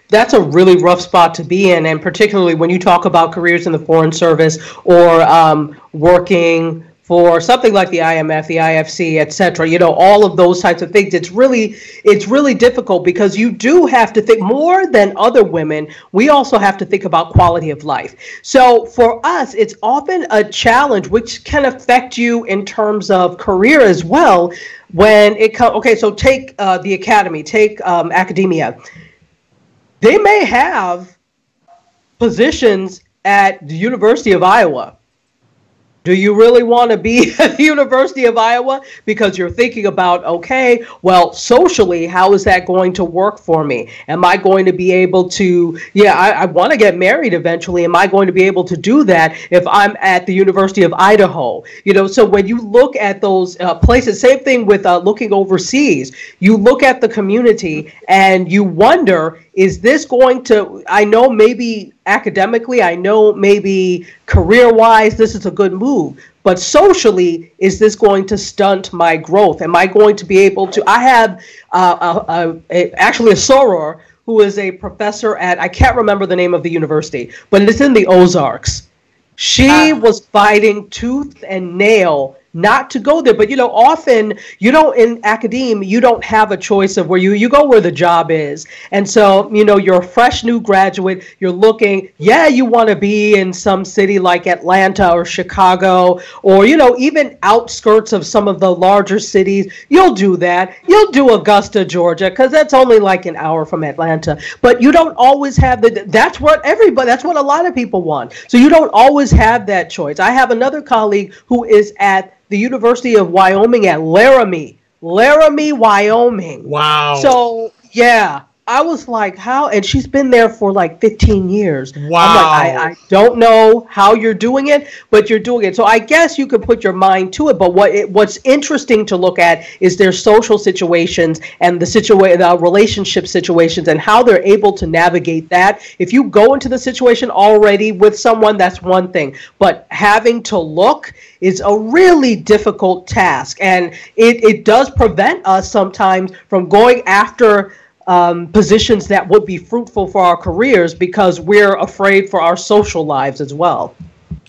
That's a really rough spot to be in, and particularly when you talk about careers in the Foreign Service or working for something like the IMF, the IFC, etc. You know, all of those types of things. It's really difficult, because you do have to think more than other women. We also have to think about quality of life. So for us, it's often a challenge, which can affect you in terms of career as well. When it comes, okay, so take the academy, take academia. They may have positions at the University of Iowa. Do you really want to be at the University of Iowa? Because you're thinking about, okay, well, socially, how is that going to work for me? Am I going to be able to, I want to get married eventually. Am I going to be able to do that if I'm at the University of Idaho? You know, so when you look at those places, same thing with looking overseas, you look at the community and you wonder, is this going to, I know maybe academically, I know maybe career-wise, this is a good move, But socially, is this going to stunt my growth? Am I going to be able to? I have actually a soror who is a professor at, I can't remember the name of the university, but it's in the Ozarks. She was fighting tooth and nail not to go there. But, often in academia, you don't have a choice of where you go where the job is. And so, you're a fresh new graduate. You're looking, you want to be in some city like Atlanta or Chicago or, even outskirts of some of the larger cities. You'll do that. You'll do Augusta, Georgia, because that's only like an hour from Atlanta. But you don't always have that's what a lot of people want. So you don't always have that choice. I have another colleague who is at the University of Wyoming at Laramie, Wyoming. Wow. So, I was like, how? And she's been there for like 15 years. Wow. I'm like, I don't know how you're doing it, but you're doing it. So I guess you could put your mind to it. But what's interesting to look at is their social situations and the relationship situations and how they're able to navigate that. If you go into the situation already with someone, that's one thing. But having to look is a really difficult task. And it does prevent us sometimes from going after positions that would be fruitful for our careers because we're afraid for our social lives as well.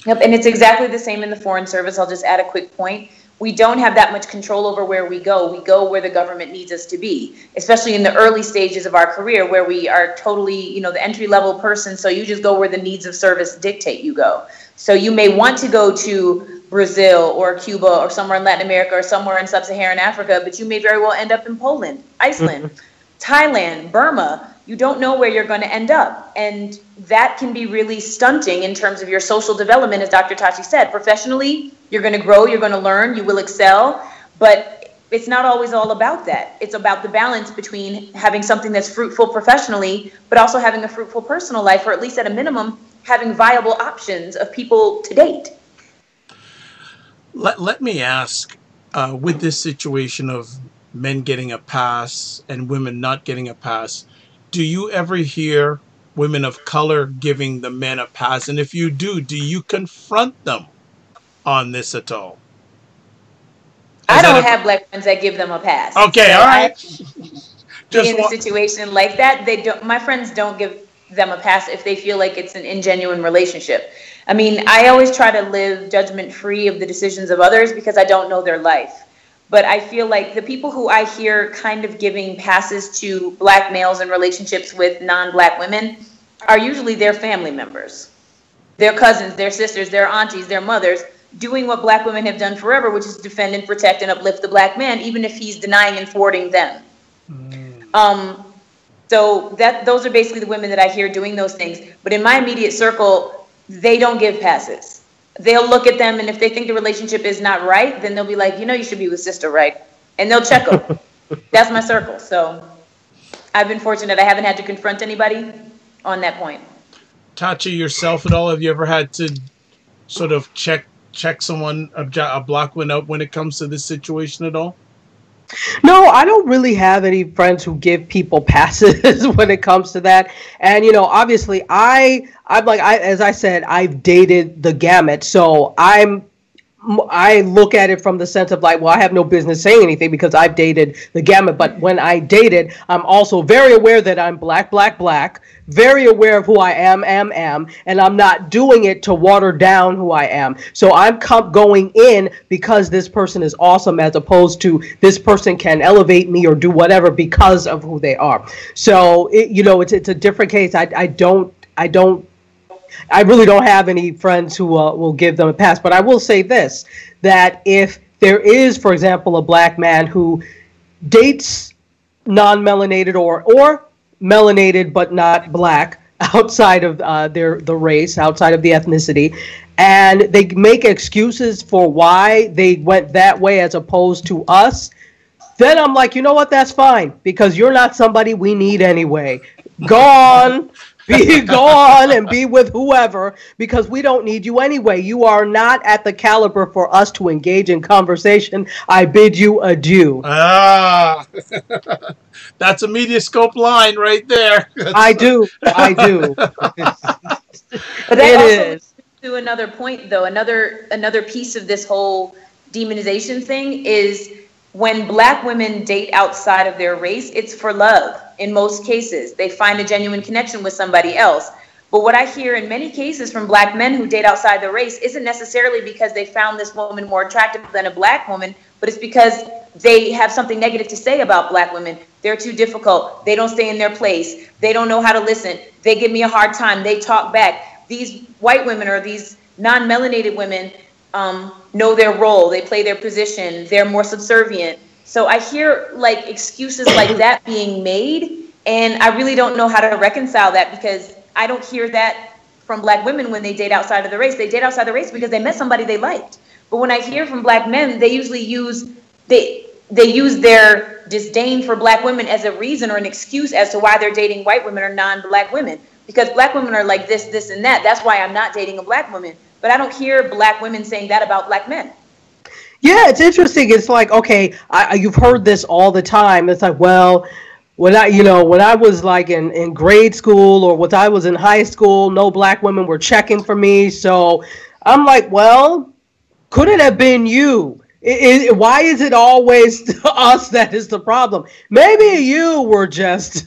Yep, and it's exactly the same in the Foreign Service. I'll just add a quick point. We don't have that much control over where we go. We go where the government needs us to be, especially in the early stages of our career where we are totally, the entry-level person, so you just go where the needs of service dictate you go. So you may want to go to Brazil or Cuba or somewhere in Latin America or somewhere in sub-Saharan Africa, but you may very well end up in Poland, Iceland, Thailand, Burma. You don't know where you're going to end up. And that can be really stunting in terms of your social development, as Dr. Tachi said. Professionally, you're going to grow, you're going to learn, you will excel, but it's not always all about that. It's about the balance between having something that's fruitful professionally, but also having a fruitful personal life, or at least at a minimum, having viable options of people to date. Let me ask, with this situation of men getting a pass and women not getting a pass, do you ever hear women of color giving the men a pass? And if you do you confront them on this at all? I don't have black friends that give them a pass. Okay, so all right. Just in a situation like that, my friends don't give them a pass if they feel like it's an ingenuine relationship. I mean, I always try to live judgment-free of the decisions of others because I don't know their life. But I feel like the people who I hear kind of giving passes to black males in relationships with non-black women are usually their family members, their cousins, their sisters, their aunties, their mothers, doing what black women have done forever, which is defend and protect and uplift the black man, even if he's denying and thwarting them. So those are basically the women that I hear doing those things. But in my immediate circle, they don't give passes. They'll look at them, and if they think the relationship is not right, then they'll be like, you should be with sister, right? And they'll check them. That's my circle. So I've been fortunate. I haven't had to confront anybody on that point. Tachi, yourself at all, have you ever had to sort of check someone, a black one out when it comes to this situation at all? No, I don't really have any friends who give people passes when it comes to that. And, obviously as I said, I've dated the gamut. So I look at it from the sense of like, well, I have no business saying anything because I've dated the gamut. But when I dated, I'm also very aware that I'm black, very aware of who I am, and I'm not doing it to water down who I am. So I'm going in because this person is awesome, as opposed to this person can elevate me or do whatever because of who they are. So it's a different case. I really don't have any friends who will give them a pass, but I will say this, that if there is, for example, a black man who dates non-melanated or melanated but not black outside of the race, outside of the ethnicity, and they make excuses for why they went that way as opposed to us, then I'm like, you know what, that's fine, because you're not somebody we need anyway. Go on. Go on and be with whoever, because we don't need you anyway. You are not at the caliber for us to engage in conversation. I bid you adieu. That's a Mediascope line right there. I do. But that to another point, though. Another piece of this whole demonization thing is when Black women date outside of their race, it's for love. In most cases, they find a genuine connection with somebody else. But what I hear in many cases from Black men who date outside their race isn't necessarily because they found this woman more attractive than a Black woman, but it's because they have something negative to say about Black women. They're too difficult. They don't stay in their place. They don't know how to listen. They give me a hard time. They talk back. These white women or these non-melanated women know their role. They play their position. They're more subservient. So I hear like excuses like that being made, and I really don't know how to reconcile that, because I don't hear that from Black women when they date outside of the race. They date outside the race because they met somebody they liked. But when I hear from Black men, they usually use their disdain for Black women as a reason or an excuse as to why they're dating white women or non-Black women. Because Black women are like this, and that. That's why I'm not dating a Black woman. But I don't hear Black women saying that about Black men. Yeah, it's interesting. It's like, okay, you've heard this all the time. It's like, well, when I was like in grade school or when I was in high school, no Black women were checking for me. So I'm like, well, could it have been you? Why is it always us that is the problem? Maybe you were just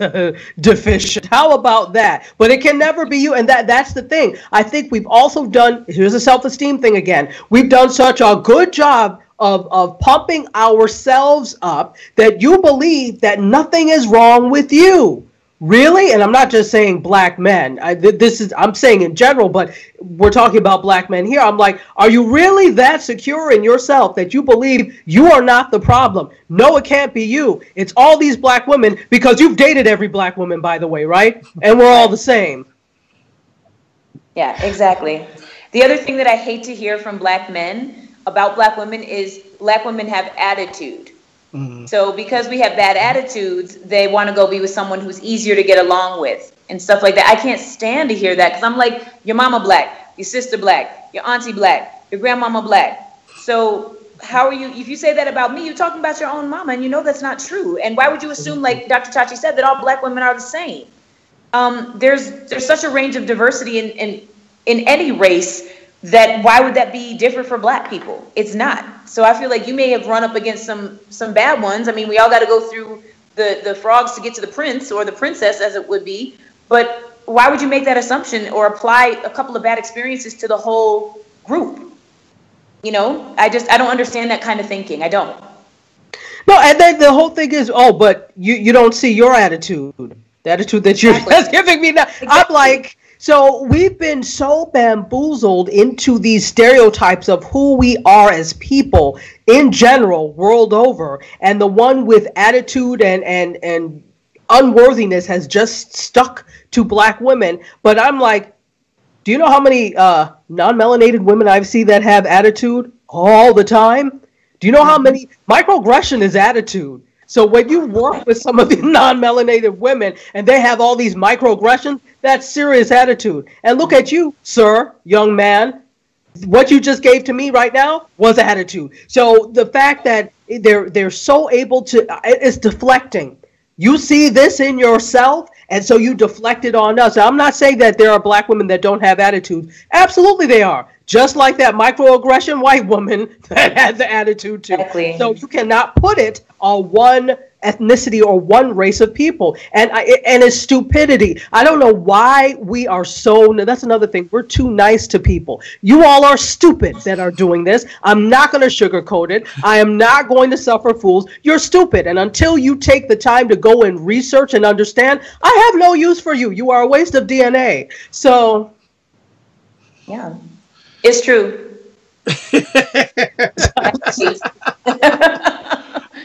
deficient. How about that? But it can never be you. And that's the thing. I think we've also done, here's a self-esteem thing again. We've done such a good job of pumping ourselves up that you believe that nothing is wrong with you. Really? And I'm not just saying Black men. I'm saying in general, but we're talking about Black men here. I'm like, are you really that secure in yourself that you believe you are not the problem? No, it can't be you. It's all these Black women, because you've dated every Black woman, by the way, right? And we're all the same. Yeah, exactly. The other thing that I hate to hear from Black men about Black women is Black women have attitude. Mm-hmm. So because we have bad attitudes, they want to go be with someone who's easier to get along with and stuff like that. I can't stand to hear that, because I'm like, your mama Black, your sister Black, your auntie Black, your grandmama Black. So how are you, if you say that about me, you're talking about your own mama, and you know that's not true. And why would you assume, like Dr. Chachi said, that all Black women are the same? There's such a range of diversity in any race, that why would that be different for Black people? It's not. So I feel like you may have run up against some bad ones. I mean, we all got to go through the frogs to get to the prince, or the princess as it would be. But why would you make that assumption or apply a couple of bad experiences to the whole group? You know, I don't understand that kind of thinking. I don't. No, and then the whole thing is, but you don't see your attitude. The attitude that you're just giving me now. Exactly. I'm like, so we've been so bamboozled into these stereotypes of who we are as people in general, world over, and the one with attitude and unworthiness has just stuck to Black women. But I'm like, do you know how many non-melanated women I've seen that have attitude all the time? Do you know how many? Microaggression is attitude. So when you work with some of the non-melanated women and they have all these microaggressions, that's serious attitude. And look at you, sir, young man. What you just gave to me right now was attitude. So the fact that they're so able to, it's deflecting. You see this in yourself, and so you deflect it on us. Now, I'm not saying that there are Black women that don't have attitude. Absolutely they are. Just like that microaggression white woman that had the attitude too. Exactly. So you cannot put it on one ethnicity or one race of people. And it's stupidity. I don't know why we are so, that's another thing. We're too nice to people. You all are stupid that are doing this. I'm not going to sugarcoat it. I am not going to suffer fools. You're stupid. And until you take the time to go and research and understand, I have no use for you. You are a waste of DNA. So. Yeah, it's true.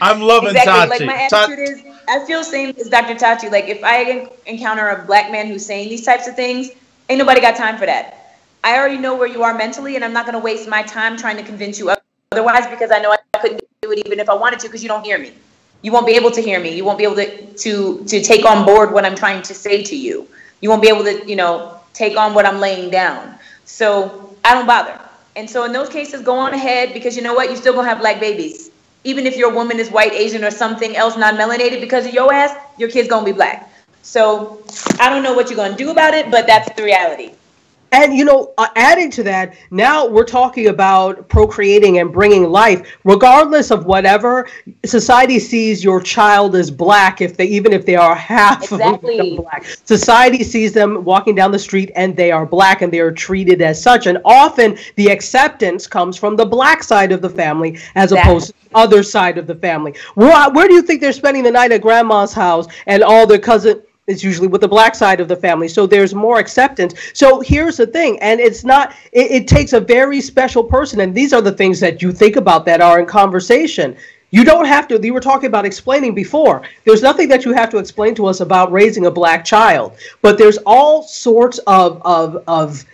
I'm loving exactly. Tachi. Like my attitude is, I feel same as Dr. Tachi. Like if I encounter a Black man who's saying these types of things, ain't nobody got time for that. I already know where you are mentally, and I'm not going to waste my time trying to convince you otherwise, because I know I couldn't do it even if I wanted to, because you don't hear me. You won't be able to hear me. You won't be able to take on board what I'm trying to say to you. You won't be able to, take on what I'm laying down. So I don't bother. And so in those cases, go on ahead, because you know what? You still going to have Black babies. Even if your woman is white, Asian, or something else non-melanated, because of your ass, your kid's going to be Black. So I don't know what you're going to do about it, but that's the reality. And, adding to that, now we're talking about procreating and bringing life, regardless of whatever society sees your child as black, even if they are half of Exactly. black. Society sees them walking down the street and they are black and they are treated as such. And often the acceptance comes from the black side of the family as opposed to the other side of the family. Where do you think they're spending the night at grandma's house and all their cousins? It's usually with the black side of the family. So there's more acceptance. So here's the thing. And it's not, it takes a very special person. And these are the things that you think about that are in conversation. You don't have to, you were talking about explaining before. There's nothing that you have to explain to us about raising a black child. But there's all sorts of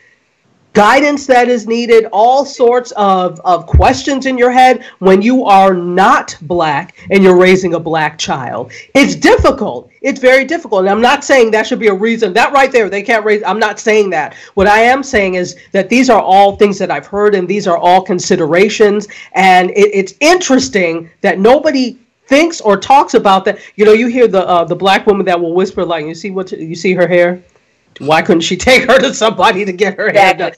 guidance that is needed, all sorts of questions in your head when you are not black and you're raising a black child. It's difficult. It's very difficult. And I'm not saying that should be a reason. That right there, they can't raise. I'm not saying that. What I am saying is that these are all things that I've heard and these are all considerations. And it's interesting that nobody thinks or talks about that. You hear the black woman that will whisper, like, you see her hair? Why couldn't she take her to somebody to get her hair done?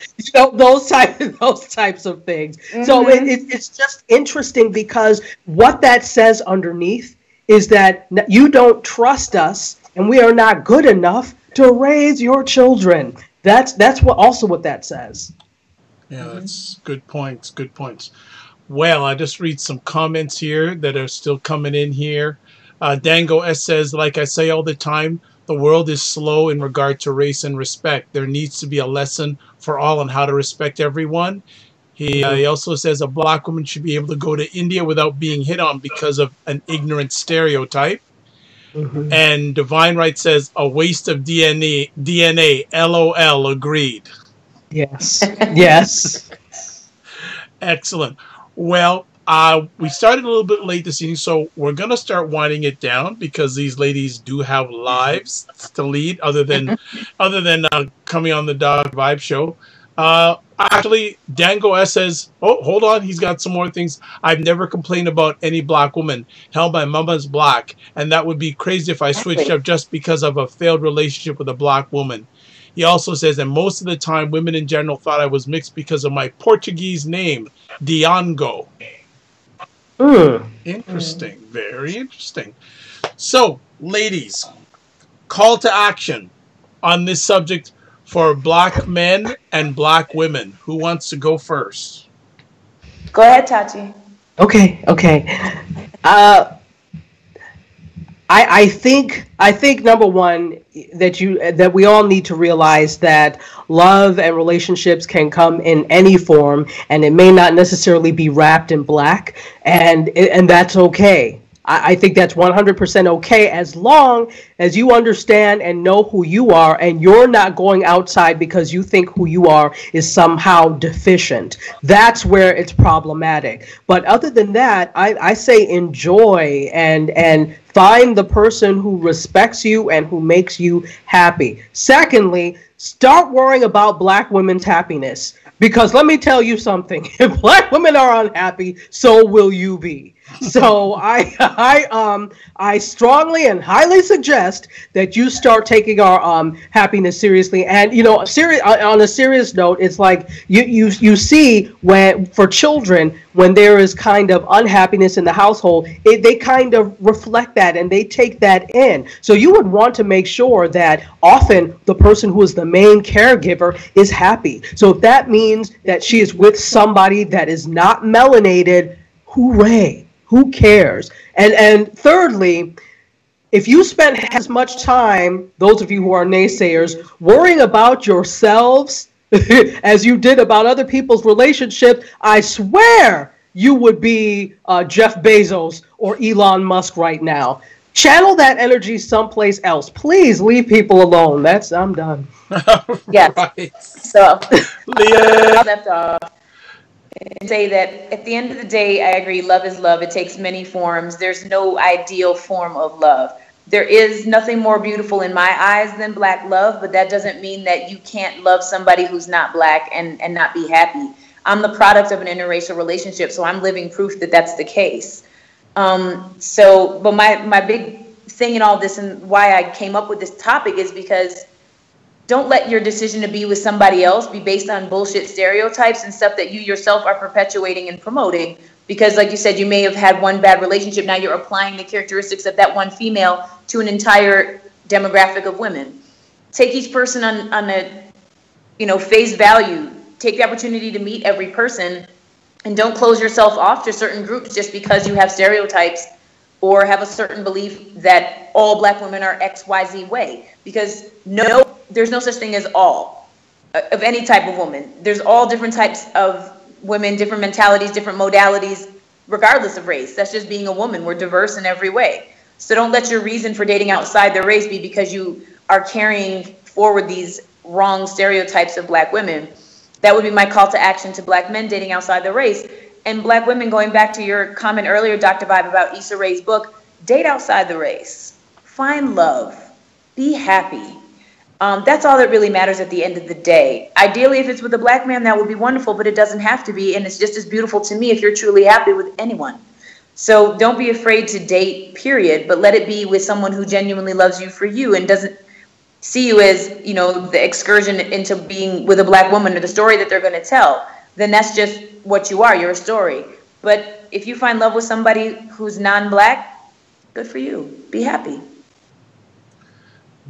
Those types of things. Mm-hmm. So it's just interesting because what that says underneath is that you don't trust us and we are not good enough to raise your children. That's what that says. Yeah, that's good points. Good points. Well, I just read some comments here that are still coming in here. Dango S says, like I say all the time, the world is slow in regard to race and respect. There needs to be a lesson for all on how to respect everyone. He also says a black woman should be able to go to India without being hit on because of an ignorant stereotype. Mm-hmm. And Divine Right says a waste of DNA. LOL. Agreed. Yes. Yes. Excellent. Well, we started a little bit late this evening, so we're going to start winding it down because these ladies do have lives to lead other than coming on the Dog Vibe Show. Actually, Dango S says, oh, hold on, he's got some more things. I've never complained about any black woman. Hell, my mama's black, and that would be crazy if I switched up just because of a failed relationship with a black woman. He also says, and most of the time, women in general thought I was mixed because of my Portuguese name, Diongo. Interesting. Very interesting. So, ladies, call to action on this subject for black men and black women. Who wants to go first? Go ahead, Tachi. Okay. I think number one that we all need to realize that love and relationships can come in any form, and it may not necessarily be wrapped in black, and that's okay. I think that's 100% okay as long as you understand and know who you are and you're not going outside because you think who you are is somehow deficient. That's where it's problematic. But other than that, I say enjoy and find the person who respects you and who makes you happy. Secondly, start worrying about black women's happiness. Because let me tell you something, if black women are unhappy, so will you be. So I strongly and highly suggest that you start taking our happiness seriously. And on a serious note, it's like you see when for children when there is kind of unhappiness in the household, they kind of reflect that and they take that in. So you would want to make sure that often the person who is the main caregiver is happy. So if that means that she is with somebody that is not melanated, hooray. Who cares? And thirdly, if you spend as much time, those of you who are naysayers, worrying about yourselves as you did about other people's relationships, I swear you would be Jeff Bezos or Elon Musk right now. Channel that energy someplace else. Please leave people alone. I'm done. Yes. Right. So, Leah. left off. And say that at the end of the day, I agree, love is love. It takes many forms. There's no ideal form of love. There is nothing more beautiful in my eyes than black love, but that doesn't mean that you can't love somebody who's not black and not be happy. I'm the product of an interracial relationship, so I'm living proof that that's the case. But my big thing in all this and why I came up with this topic is because don't let your decision to be with somebody else be based on bullshit stereotypes and stuff that you yourself are perpetuating and promoting. Because like you said, you may have had one bad relationship. Now you're applying the characteristics of that one female to an entire demographic of women. Take each person on a, face value. Take the opportunity to meet every person, and don't close yourself off to certain groups just because you have stereotypes or have a certain belief that all black women are XYZ way. Because there's no such thing as all of any type of woman. There's all different types of women, different mentalities, different modalities, regardless of race. That's just being a woman. We're diverse in every way. So don't let your reason for dating outside the race be because you are carrying forward these wrong stereotypes of black women. That would be my call to action to black men dating outside the race. And black women, going back to your comment earlier, Dr. Vibe, about Issa Rae's book, date outside the race. Find love. Be happy. That's all that really matters at the end of the day. Ideally, if it's with a black man, that would be wonderful, but it doesn't have to be. And it's just as beautiful to me if you're truly happy with anyone. So don't be afraid to date, period, but let it be with someone who genuinely loves you for you and doesn't see you as, the excursion into being with a black woman or the story that they're going to tell. Then that's just what you are. You're a story. But if you find love with somebody who's non-black, good for you. Be happy.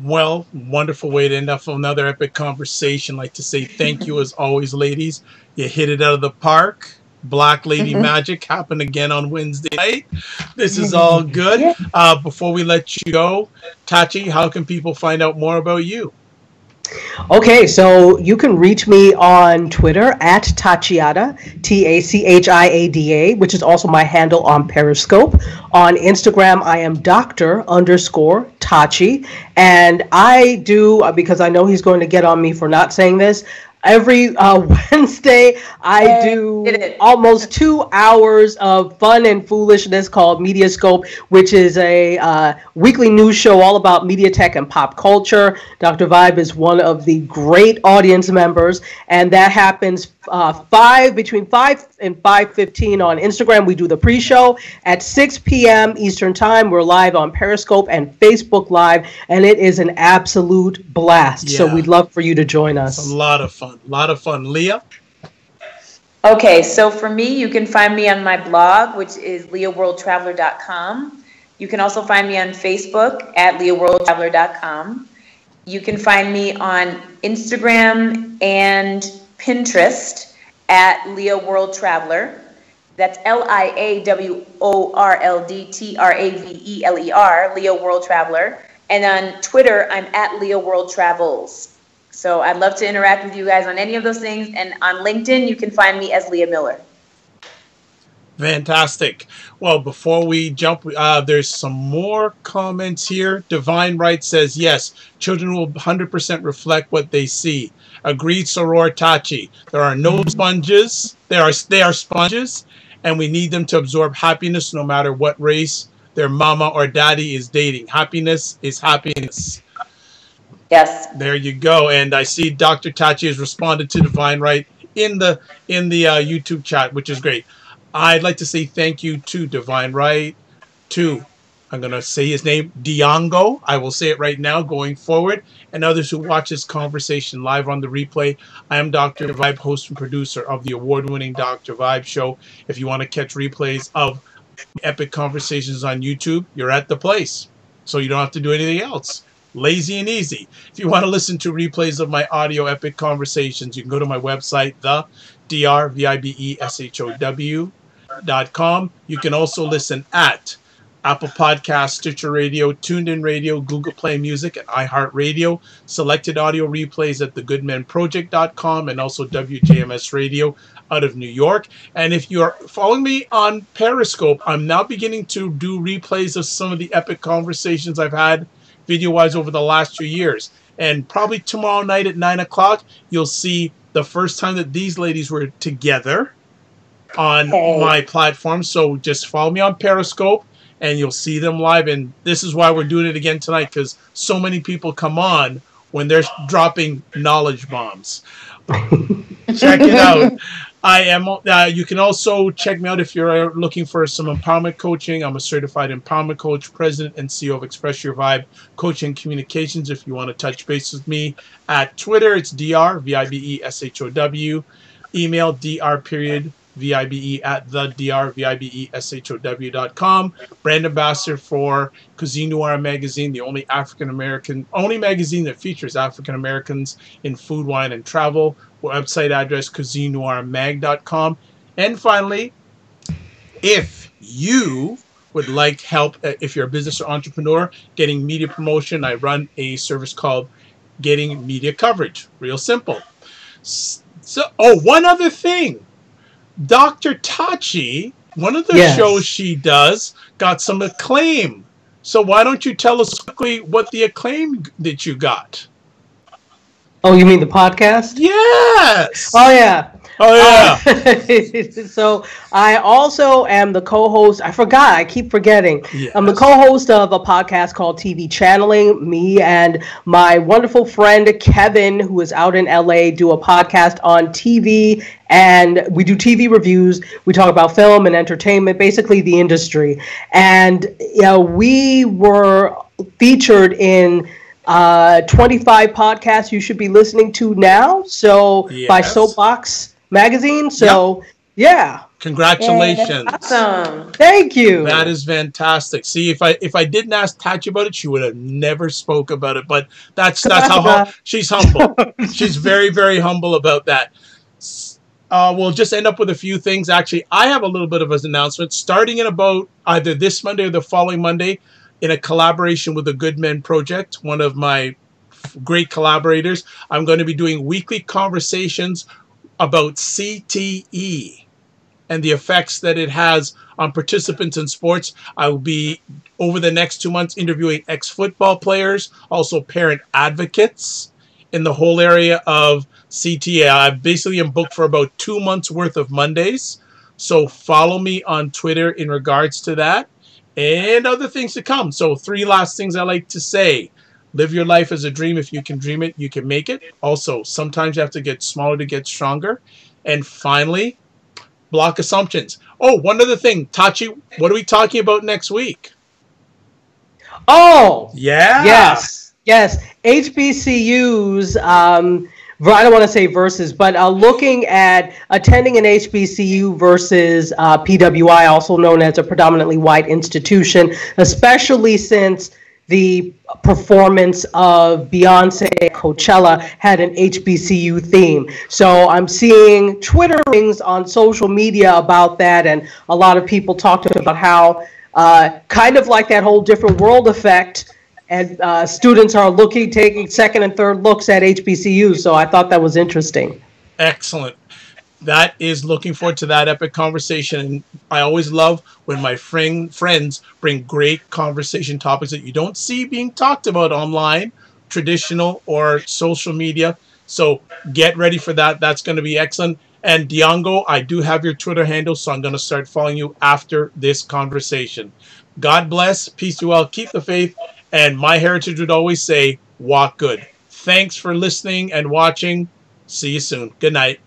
Well, wonderful way to end up another epic conversation. Like to say thank you as always, ladies. You hit it out of the park. Black Lady Magic happened again on Wednesday night. This is all good. Before we let you go, Tachi, how can people find out more about you? Okay, so you can reach me on Twitter at Tachiada, Tachiada, which is also my handle on Periscope. On Instagram, I am Dr_Tachi. And I do, because I know he's going to get on me for not saying this, every Wednesday, I do almost 2 hours of fun and foolishness called Mediascope, which is a weekly news show all about media tech and pop culture. Dr. Vibe is one of the great audience members, and that happens between 5 and 5:15 on Instagram. We do the pre-show at 6 p.m. Eastern Time. We're live on Periscope and Facebook Live, and it is an absolute blast. So we'd love for you to join us. It's a lot of fun. Leah? Okay, so for me, you can find me on my blog, which is leahworldtraveler.com. You can also find me on Facebook at leahworldtraveler.com. You can find me on Instagram and Pinterest at Leah World Traveler. That's LIAWORLDTRAVELER, Leah World Traveler. And on Twitter, I'm at Leah World Travels. So I'd love to interact with you guys on any of those things. And on LinkedIn, you can find me as Leah Miller. Fantastic. Well, before we jump, there's some more comments here. Divine Right says, yes, children will 100% reflect what they see. Agreed, Soror Tachi. There are no sponges. They are sponges, and we need them to absorb happiness no matter what race their mama or daddy is dating. Happiness is happiness. Yes. There you go. And I see Dr. Tachi has responded to Divine Right in the YouTube chat, which is great. I'd like to say thank you to Divine Right, to, I'm going to say his name, Diongo. I will say it right now going forward. And others who watch this conversation live on the replay. I am Dr. Vibe, host and producer of the award-winning Dr. Vibe show. If you want to catch replays of epic conversations on YouTube, you're at the place. So you don't have to do anything else. Lazy and easy. If you want to listen to replays of my audio epic conversations, you can go to my website, thedrvibeshow.com. You can also listen at Apple Podcasts, Stitcher Radio, TuneIn Radio, Google Play Music, and iHeartRadio. Selected audio replays at thegoodmenproject.com and also WJMS Radio out of New York. And if you're following me on Periscope, I'm now beginning to do replays of some of the epic conversations I've had video-wise over the last 2 years. And probably tomorrow night at 9 o'clock, you'll see the first time that these ladies were together on my platform. So just follow me on Periscope, and you'll see them live. And this is why we're doing it again tonight, because so many people come on when they're dropping knowledge bombs. Check it out. I am. You can also check me out if you're looking for some empowerment coaching. I'm a certified empowerment coach, president and CEO of Express Your Vibe Coaching Communications. If you want to touch base with me at Twitter, it's DRVIBESHOW. Email DR period VIBE at the DRVIBESHOW.com. Brand ambassador for Cuisine Noir magazine, the only magazine that features African Americans in food, wine, and travel. Website address cuisinenoirmag.com. And finally, if you would like help, if you're a business or entrepreneur getting media promotion, I run a service called Getting Media Coverage. Real simple. So, one other thing. Dr. Tachi, one of the shows she does, got some acclaim. So why don't you tell us quickly what the acclaim that you got? Oh, you mean the podcast? Yes. Oh, yeah. Oh, yeah. So I also am the co-host. I forgot. I keep forgetting. Yes. I'm the co-host of a podcast called TV Channeling. Me and my wonderful friend Kevin, who is out in LA, do a podcast on TV. And we do TV reviews. We talk about film and entertainment, basically the industry. And we were featured in 25 podcasts you should be listening to now. So by Soapbox Magazine. So yeah. Congratulations. That's awesome. Thank you. That is fantastic. See, if I didn't ask Tachi about it, she would have never spoke about it. But that's how she's humble. She's very, very humble about that. We'll just end up with a few things. Actually, I have a little bit of an announcement. Starting in about either this Monday or the following Monday, in a collaboration with the Good Men Project, one of my great collaborators, I'm going to be doing weekly conversations about CTE and the effects that it has on participants in sports. I will be, over the next 2 months, interviewing ex-football players, also parent advocates in the whole area of CTE. I basically am booked for about 2 months worth of Mondays. So follow me on Twitter in regards to that and other things to come. So 3 last things I like to say. Live your life as a dream. If you can dream it, you can make it. Also, sometimes you have to get smaller to get stronger. And finally, block assumptions. Oh, one other thing. Tachi, what are we talking about next week? Oh! Yeah. Yes. HBCUs, I don't want to say versus, but looking at attending an HBCU versus PWI, also known as a predominantly white institution, especially since the performance of Beyonce at Coachella had an HBCU theme. So I'm seeing Twitterings on social media about that, and a lot of people talked about how kind of like that whole different world effect, and students are taking second and third looks at HBCUs. So I thought that was interesting. Excellent. That is, looking forward to that epic conversation. And I always love when my friends bring great conversation topics that you don't see being talked about online, traditional or social media. So get ready for that. That's going to be excellent. And Diongo, I do have your Twitter handle, so I'm going to start following you after this conversation. God bless. Peace to you all. Keep the faith. And my heritage would always say, walk good. Thanks for listening and watching. See you soon. Good night.